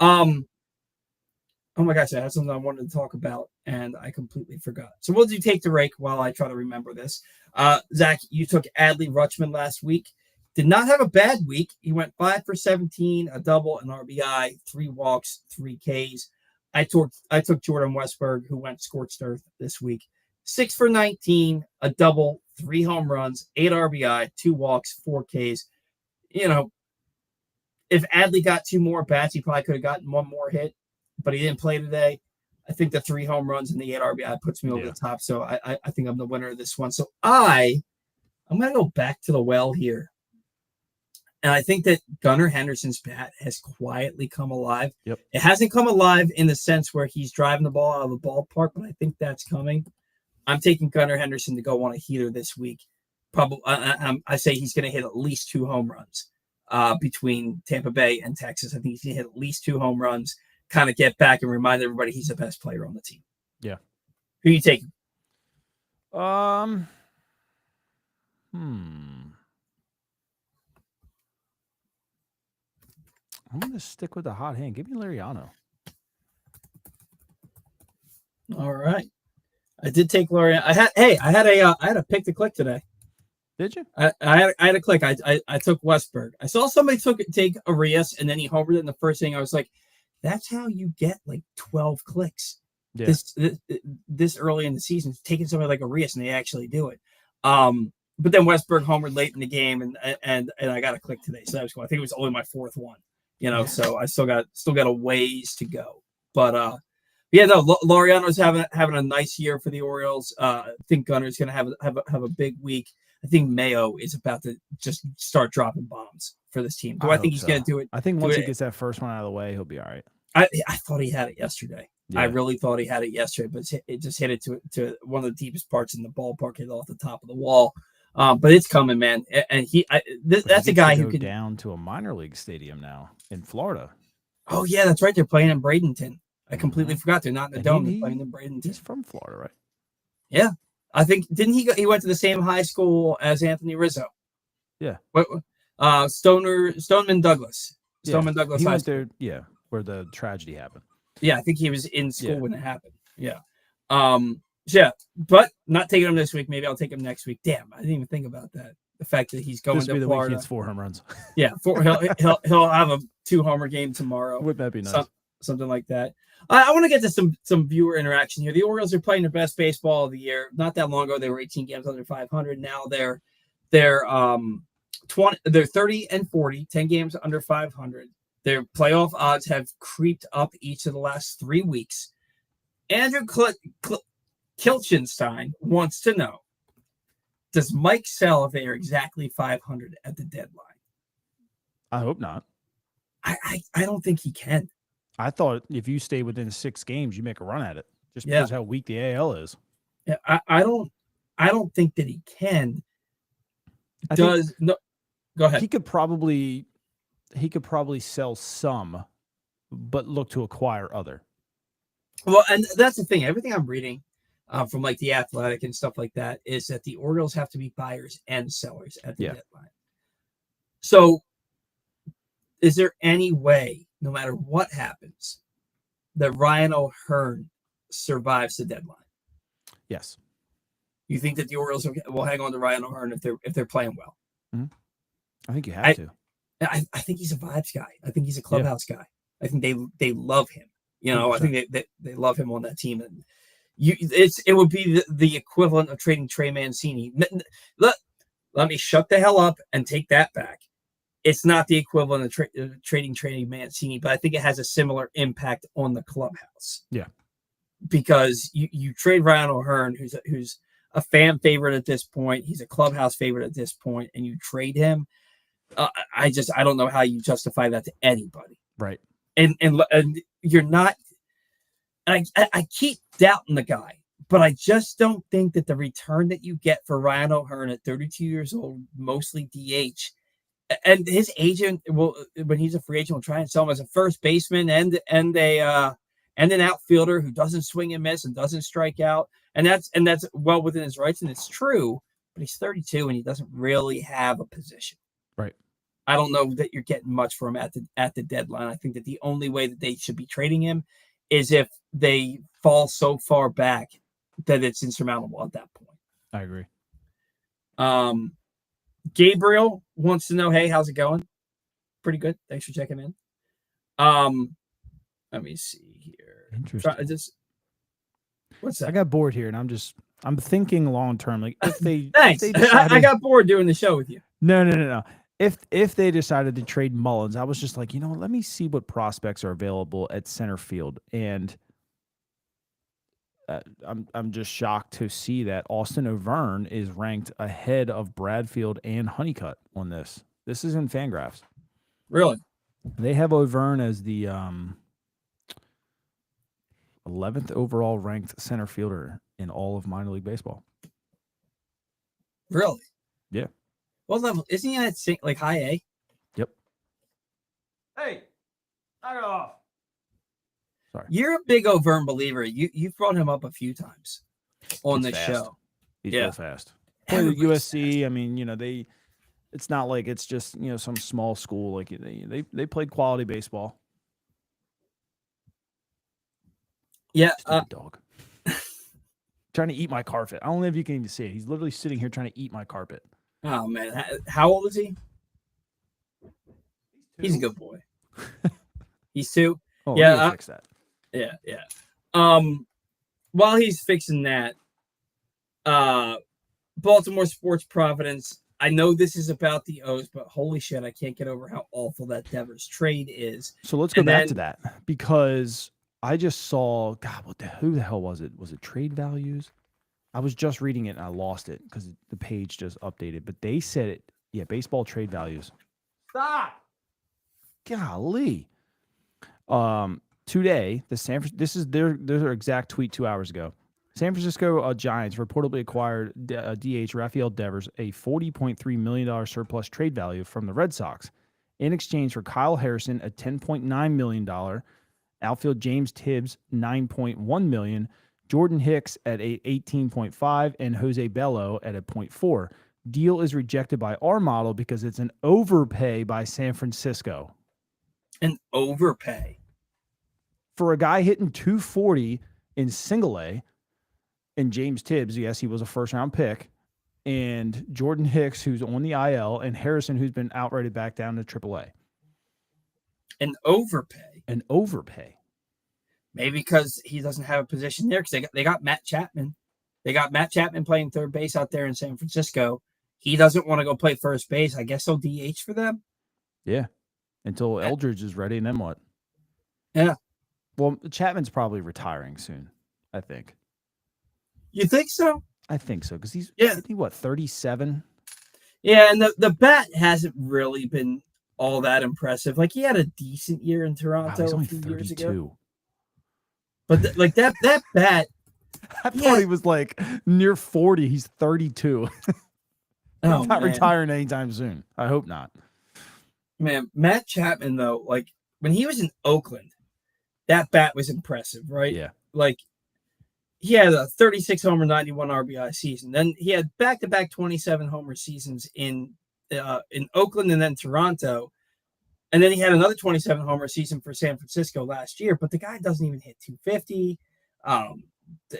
Oh my gosh, I had something I wanted to talk about and I completely forgot. So we'll do take the rake while I try to remember this. Zach, you took Adley Rutschman last week. Did not have a bad week. He went 5 for 17, a double, an RBI, 3 walks, 3 Ks. I took Jordan Westburg, who went scorched earth this week. 6 for 19, a double, 3 home runs, 8 RBI, 2 walks, 4 Ks. If Adley got 2 more bats, he probably could have gotten 1 more hit, but he didn't play today. I think the 3 home runs and the 8 RBI puts me over the top. So I think I'm the winner of this one. So I'm going to go back to the well here. And I think that Gunnar Henderson's bat has quietly come alive. Yep. It hasn't come alive in the sense where he's driving the ball out of the ballpark, but I think that's coming. I'm taking Gunnar Henderson to go on a heater this week. Probably, I say he's going to hit at least 2 home runs between Tampa Bay and Texas. I think he's going to hit at least 2 home runs, kind of get back and remind everybody he's the best player on the team. Yeah. Who are you taking? I'm going to stick with the hot hand. Give me Liriano. All right. I did take Liriano. I had a pick to click today. Did you? I had a click. I took Westburg. I saw somebody take Arias, and then he homered it in the first inning. I was like, that's how you get like 12 clicks this early in the season, taking somebody like Arias, and they actually do it. But then Westburg homered late in the game, and I got a click today. So that was cool. I think it was only my 4th one. So I still got a ways to go. But Laureano's having a nice year for the Orioles. I think Gunner's going to have a big week. I think Mayo is about to just start dropping bombs for this team. Do I think he's going to do it? I think once he gets that first one out of the way, he'll be all right. I thought he had it yesterday. Yeah. I really thought he had it yesterday, but it just hit it to one of the deepest parts in the ballpark, hit off the top of the wall. But it's coming, man. And that's a guy who could down to a minor league stadium now in Florida. Oh yeah, that's right. They're playing in Bradenton. I completely forgot. They're not in the dome. They're playing in Bradenton. He's from Florida, right? Yeah, I think didn't he? He went to the same high school as Anthony Rizzo. Yeah. Stoneman Douglas. Stoneman Douglas. He went there. Yeah, where the tragedy happened. Yeah, I think he was in school when it happened. Yeah. Yeah, but not taking him this week. Maybe I'll take him next week. Damn, I didn't even think about that. The fact that he's going to Florida. Week he hits 4 home runs. Yeah, he'll have a 2-homer game tomorrow. Wouldn't that be nice? Something like that. I want to get to some viewer interaction here. The Orioles are playing their best baseball of the year. Not that long ago, they were 18 games under 500. Now they're 30 and 40, 10 games under 500. Their playoff odds have creeped up each of the last 3 weeks. Andrew Kilchenstein wants to know, does Mike Salivare exactly 500 at the deadline? I hope not. I don't think he can. I thought if you stay within 6 games, you make a run at it. Just because how weak the AL is. Yeah, I don't think that he can. Go ahead. He could probably sell some, but look to acquire other. Well, and that's the thing. Everything I'm reading from like The Athletic and stuff like that is that the Orioles have to be buyers and sellers at the deadline. So is there any way, no matter what happens, that Ryan O'Hearn survives the deadline? Yes. You think that the Orioles will hang on to Ryan O'Hearn if they're playing well? Mm-hmm. I think you have to. I think he's a vibes guy. I think he's a clubhouse guy. I think they love him. 100%. I think they love him on that team. And It would be the equivalent of trading Trey Mancini. Let me shut the hell up and take that back. It's not the equivalent of trading Mancini, but I think it has a similar impact on the clubhouse. Yeah, because you trade Ryan O'Hearn, who's a fan favorite at this point. He's a clubhouse favorite at this point, and you trade him. I don't know how you justify that to anybody. Right. And you're not. I keep doubting the guy, but I just don't think that the return that you get for Ryan O'Hearn at 32 years old, mostly DH, and his agent will, when he's a free agent, will try and sell him as a first baseman and an outfielder who doesn't swing and miss and doesn't strike out, and that's well within his rights, and it's true. But he's 32 and he doesn't really have a position. Right. I don't know that you're getting much for him at the deadline. I think that the only way that they should be trading him is if they fall so far back that it's insurmountable at that point. I agree. Gabriel wants to know, hey, how's it going? Pretty good. Thanks for checking in. Let me see here. Interesting. What's that? I got bored here, and I'm thinking long term. Like if they, thanks. If they decided, I got bored doing the show with you. No. If they decided to trade Mullins, I was just like, let me see what prospects are available at center field, and I'm just shocked to see that Austin O'Hearn is ranked ahead of Bradfield and Honeycutt on this. This is in Fangraphs. Really? They have O'Hearn as the 11th overall ranked center fielder in all of minor league baseball. Really? Yeah. What level? Isn't he at like high A? Yep. Hey, knock it off. Sorry. You're a big O'Hearn believer. You've brought him up a few times on this show. He's real fast. Played at USC. I mean, it's not like it's just, some small school. Like they played quality baseball. Yeah. Dog. Trying to eat my carpet. I don't know if you can even see it. He's literally sitting here trying to eat my carpet. Oh, man. How old is he? He's a good boy. He's 2? Oh, yeah. Fix that. Yeah. While he's fixing that, Baltimore Sports Providence, I know this is about the O's, but holy shit, I can't get over how awful that Devers trade is. So let's go back to that, because I just saw, God, who the hell was it? Was it Trade Values? I was just reading it and I lost it because the page just updated. But they said it, Baseball Trade Values. Stop. Golly. Today, this is their exact tweet 2 hours ago. San Francisco Giants reportedly acquired DH Rafael Devers, a $40.3 million surplus trade value from the Red Sox, in exchange for Kyle Harrison, a $10.9 million, outfield James Tibbs, $9.1 million, Jordan Hicks at a $18.5, and Jose Bello at a $0.4. Deal is rejected by our model because it's an overpay by San Francisco. An overpay? For a guy hitting 240 in single A, and James Tibbs, yes, he was a first-round pick, and Jordan Hicks, who's on the IL, and Harrison, who's been outrighted back down to AAA. An overpay? An overpay. Maybe because he doesn't have a position there, because they got Matt Chapman. They got Matt Chapman playing third base out there in San Francisco. He doesn't want to go play first base. I guess he'll DH for them. Yeah, until Eldridge is ready, and then what? Yeah. Well, Chapman's probably retiring soon, I think. You think so? I think so, because he's 37? Yeah, and the bat hasn't really been all that impressive. Like, he had a decent year in Toronto he's only a few 32. years ago. But that bat, I thought he was like near 40. He's 32. He's not retiring anytime soon. I hope not. Man, Matt Chapman, though, like when he was in Oakland, that bat was impressive, right? Yeah. Like, he had a 36 homer, 91 RBI season. Then he had back-to-back 27 homer seasons in Oakland and then Toronto. And then he had another 27 homer season for San Francisco last year. But the guy doesn't even hit 250.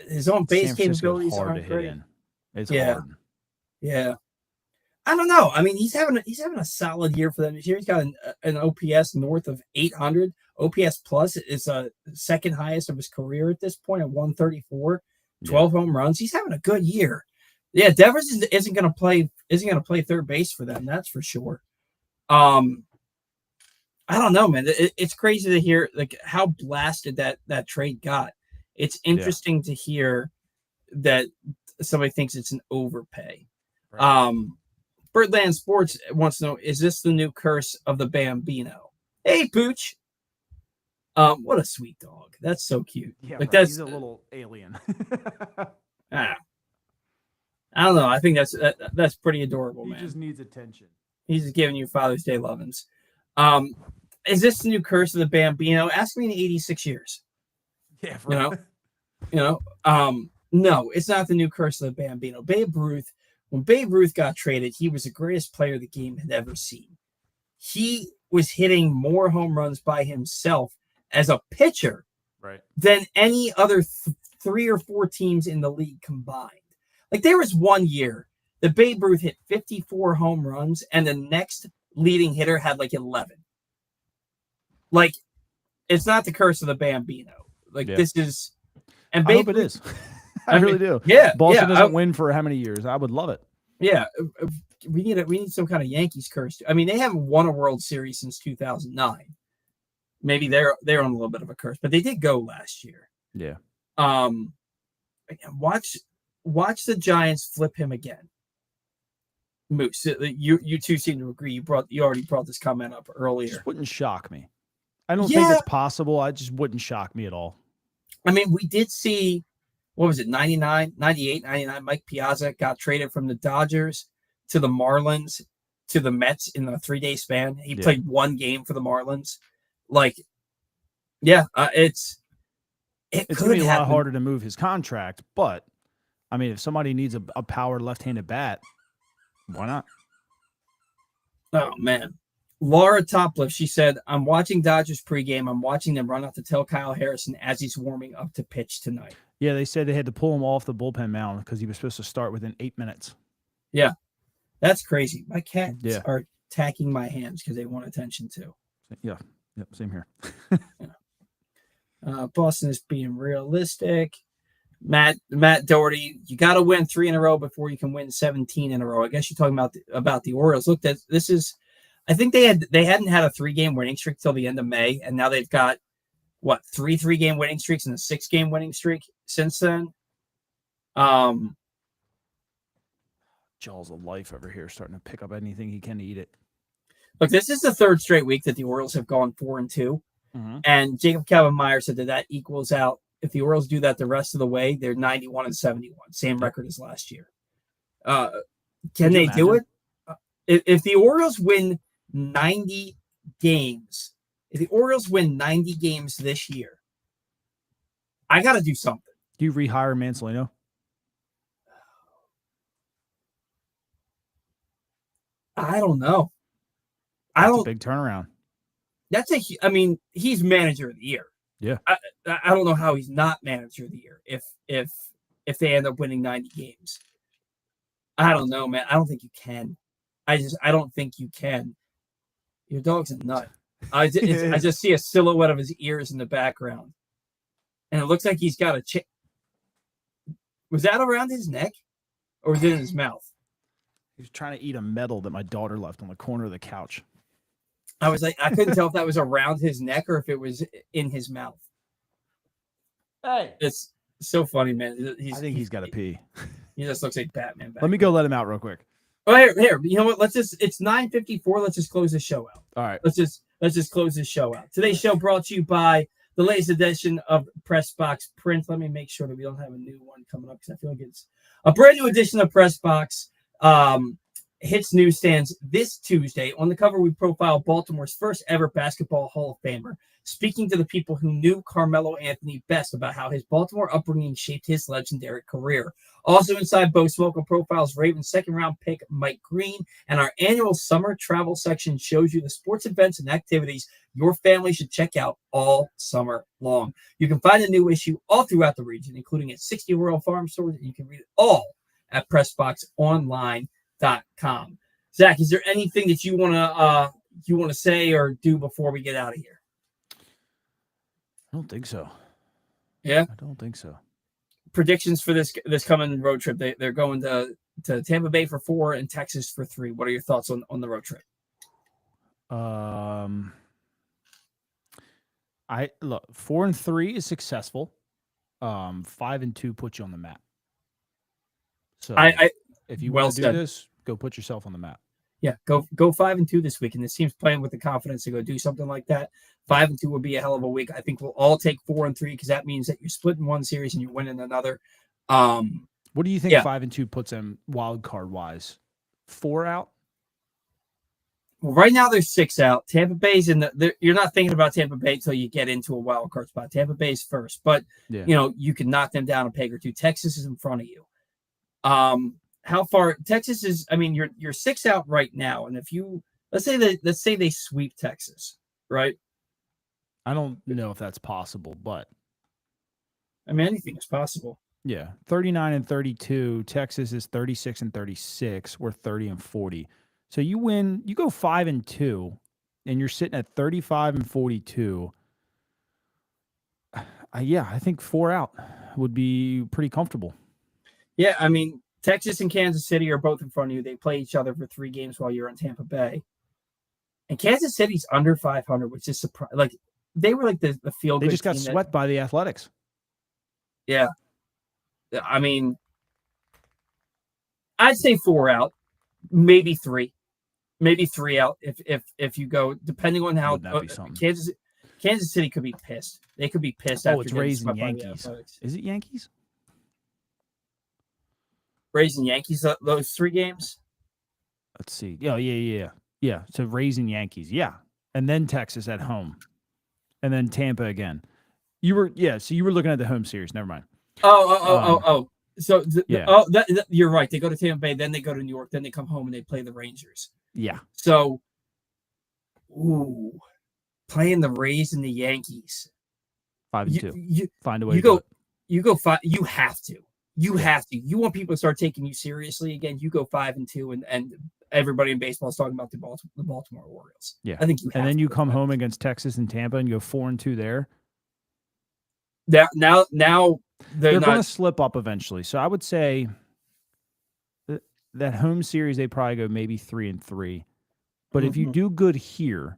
His own base capabilities aren't great. It's hard. Yeah. I don't know. I mean, he's having a solid year for them this year. He's got an OPS north of 800. OPS plus is second highest of his career at this point at 134. 12 home runs. He's having a good year. Yeah, Devers isn't going to play third base for them. That's for sure. I don't know, man. It's crazy to hear like how blasted that trade got. It's interesting to hear that somebody thinks it's an overpay. Right. Birdland Sports wants to know, is this the new curse of the Bambino? Hey, Pooch. What a sweet dog. That's so cute. Yeah, like right. He's a little alien. I don't know. I think that's pretty adorable, man. He just needs attention. He's just giving you Father's Day lovins. Is this the new curse of the Bambino? Ask me in 86 years. Yeah, right. No, it's not the new curse of the Bambino. Babe Ruth, when Babe Ruth got traded, he was the greatest player the game had ever seen. He was hitting more home runs by himself as a pitcher than any other 3 or 4 teams in the league combined. Like there was one year that Babe Ruth hit 54 home runs and the next leading hitter had like 11. Like it's not the curse of the Bambino. Like this is, and Babe, I hope it is. I really do. Yeah. Boston doesn't win for how many years? I would love it. Yeah. We need some kind of Yankees curse. I mean, they haven't won a World Series since 2009. Maybe they're on a little bit of a curse, but they did go last year. Yeah. Watch the Giants flip him again. Moose, you two seem to agree. You already brought this comment up earlier. Just wouldn't shock me. I don't think it's possible. I just wouldn't shock me at all. I mean, we did see, what was it, 99, 98, 99, Mike Piazza got traded from the Dodgers to the Marlins to the Mets in a 3-day span. He played one game for the Marlins. Like, it's going to be a lot harder to move his contract, but I mean, if somebody needs a power left-handed bat, why not? Oh, man. Laura Topliff, she said, I'm watching Dodgers pregame. I'm watching them run out to tell Kyle Harrison as he's warming up to pitch tonight. Yeah, they said they had to pull him off the bullpen mound because he was supposed to start within 8 minutes. Yeah, that's crazy. My cats are attacking my hands because they want attention too. Yeah, yep, same here. Boston is being realistic. Matt Doherty, you got to win 3 in a row before you can win 17 in a row. I guess you're talking about the Orioles. Look, this is. I think they hadn't had a 3-game winning streak till the end of May, and now they've got what 3-game winning streaks and a 6-game winning streak since then. Jaws of life over here, starting to pick up anything he can to eat it. Look, this is the 3rd straight week that the Orioles have gone 4-2, and Jacob Calvin-Meyer said that equals out. If the Orioles do that the rest of the way, they're 91-71, same record as last year. Can they do it? If the Orioles win 90 games, this year, I got to do something. Do you rehire Mansolino? I don't know. That's a big turnaround. He's manager of the year. Yeah. I don't know how he's not manager of the year if they end up winning 90 games. I don't know, man. I don't think you can. I don't think you can. Your dog's a nut. I just see a silhouette of his ears in the background. And it looks like he's got a chip. Was that around his neck? Or was it in his mouth? He was trying to eat a medal that my daughter left on the corner of the couch. I was like, I couldn't tell if that was around his neck or if it was in his mouth. Hey. It's so funny, man. I think he's got to pee. He just looks like Batman. Let me go let him out real quick. Oh, here. You know what? It's 9:54. Let's just close the show out. All right. Let's just close this show out. Today's show brought to you by the latest edition of Press Box Print. Let me make sure that we don't have a new one coming up because I feel like it's a brand new edition of Press Box. Hits newsstands this Tuesday. On the cover, we profile Baltimore's first ever basketball Hall of Famer, speaking to the people who knew Carmelo Anthony best about how his Baltimore upbringing shaped his legendary career. Also inside Bo Smoke profiles Ravens second-round pick Mike Green, and our annual summer travel section shows you the sports events and activities your family should check out all summer long. You can find a new issue all throughout the region, including at 60 Royal Farm stores, and you can read it all at PressBoxOnline.com. Zach, is there anything that you want to say or do before we get out of here? I don't think so. Yeah? I don't think so. predictions for this coming road trip. They're going to Tampa Bay for 4 and Texas for 3. What are your thoughts on the road trip? I look 4 and 3 is successful. 5 and 2 puts you on the map. So if you want to do this, go put yourself on the map. Yeah, go 5 and 2 this week, and this team's playing with the confidence to go do something like that. 5 and 2 would be a hell of a week. I think we'll all take 4 and 3 because that means that you're splitting one series and you're winning another. What do you think 5 and 2 puts them wild card wise? 4 out? Well, right now there's 6 out. Tampa Bay's you're not thinking about Tampa Bay until you get into a wild card spot. Tampa Bay's first, but you can knock them down a peg or two. Texas is in front of you. How far Texas is? I mean, you're 6 out right now, and if you let's say they sweep Texas, right? I don't know if that's possible, but I mean anything is possible. Yeah, 39 and 32. Texas is 36 and 36. We're 30 and 40. So you win, you go 5 and 2, and you're sitting at 35 and 42. I think 4 out would be pretty comfortable. Yeah, I mean, Texas and Kansas City are both in front of you. They play each other for 3 games while you're in Tampa Bay. And Kansas City's under 500, which is surprising. Like, they were like the field. They just got swept by the Athletics. Yeah. I mean, I'd say 4 out, maybe 3. Maybe 3 out if you go, depending on how Kansas City could be pissed. They could be pissed. Oh, it's Rays and Yankees. Is it Yankees? Rays and Yankees, those 3 games? Let's see. Yeah. So Rays and Yankees. Yeah. And then Texas at home. And then Tampa again. So you were looking at the home series. Never mind. Oh. So, you're right. They go to Tampa Bay, then they go to New York, then they come home and they play the Rangers. Yeah. So, playing the Rays and the Yankees. 5 and 2. You find a way. You go 5. You have to. You have to. You want people to start taking you seriously again. You go 5 and 2, and everybody in baseball is talking about the Baltimore Orioles. Yeah, I think you. And then you come home against Texas and Tampa and go 4 and 2 there. Now they're going to slip up eventually. So I would say that home series they probably go maybe 3 and 3. But if you do good here,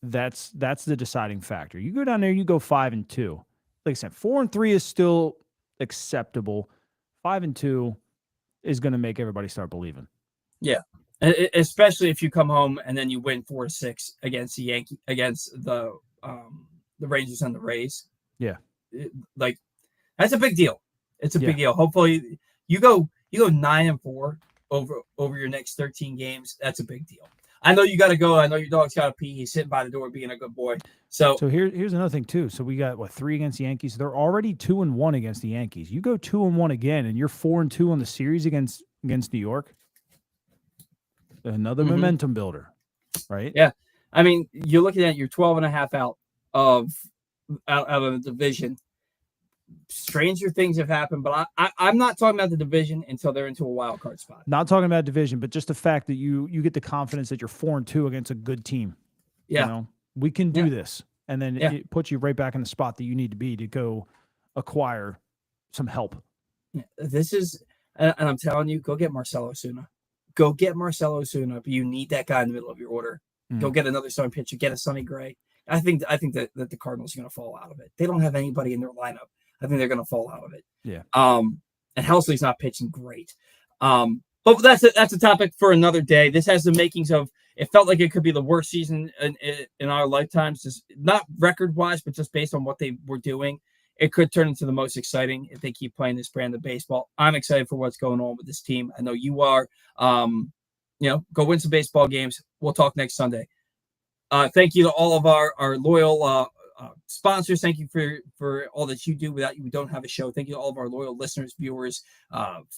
that's the deciding factor. You go down there, you go 5 and 2. Like I said, 4 and 3 is still acceptable. 5 and 2 is going to make everybody start believing. Yeah, especially if you come home and then you win 4-6 against the Rangers and the Rays. Yeah, that's a big deal. It's a big deal. Hopefully, you go 9 and 4 over your next 13 games. That's a big deal. I know you got to go. I know your dog's got to pee. He's sitting by the door being a good boy. So here's another thing too. So we got 3 against the Yankees. They're already 2 and 1 against the Yankees. You go 2 and 1 again, and you're 4 and 2 on the series against New York. Another momentum builder, right? Yeah, I mean, you're looking at you're 12.5 out of the division. Stranger things have happened, but I'm not talking about the division until they're into a wild card spot. Not talking about division, but just the fact that you get the confidence that you're 4 and 2 against a good team. Yeah, you know, we can do this, and then it puts you right back in the spot that you need to be to go acquire some help. Yeah, this is, and I'm telling you, go get Marcell Ozuna. Go get Marcell Ozuna. You need that guy in the middle of your order. Go get another starting pitcher. Get a Sonny Gray. I think that the Cardinals are going to fall out of it. They don't have anybody in their lineup. I think they're going to fall out of it. Yeah. And Helsley's not pitching great. But that's a topic for another day. This has the makings of. It felt like it could be the worst season in our lifetimes, just not record wise, but just based on what they were doing. It could turn into the most exciting if they keep playing this brand of baseball. I'm excited for what's going on with this team. I know you are. Go win some baseball games. We'll talk next Sunday. Thank you to all of our loyal sponsors. Thank you for all that you do. Without you, we don't have a show. Thank you to all of our loyal listeners, viewers,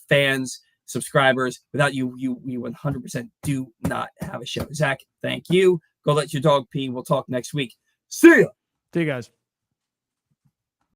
fans, subscribers. Without you, we 100% do not have a show. Zach, thank you. Go let your dog pee. We'll talk next week. See ya. See you guys.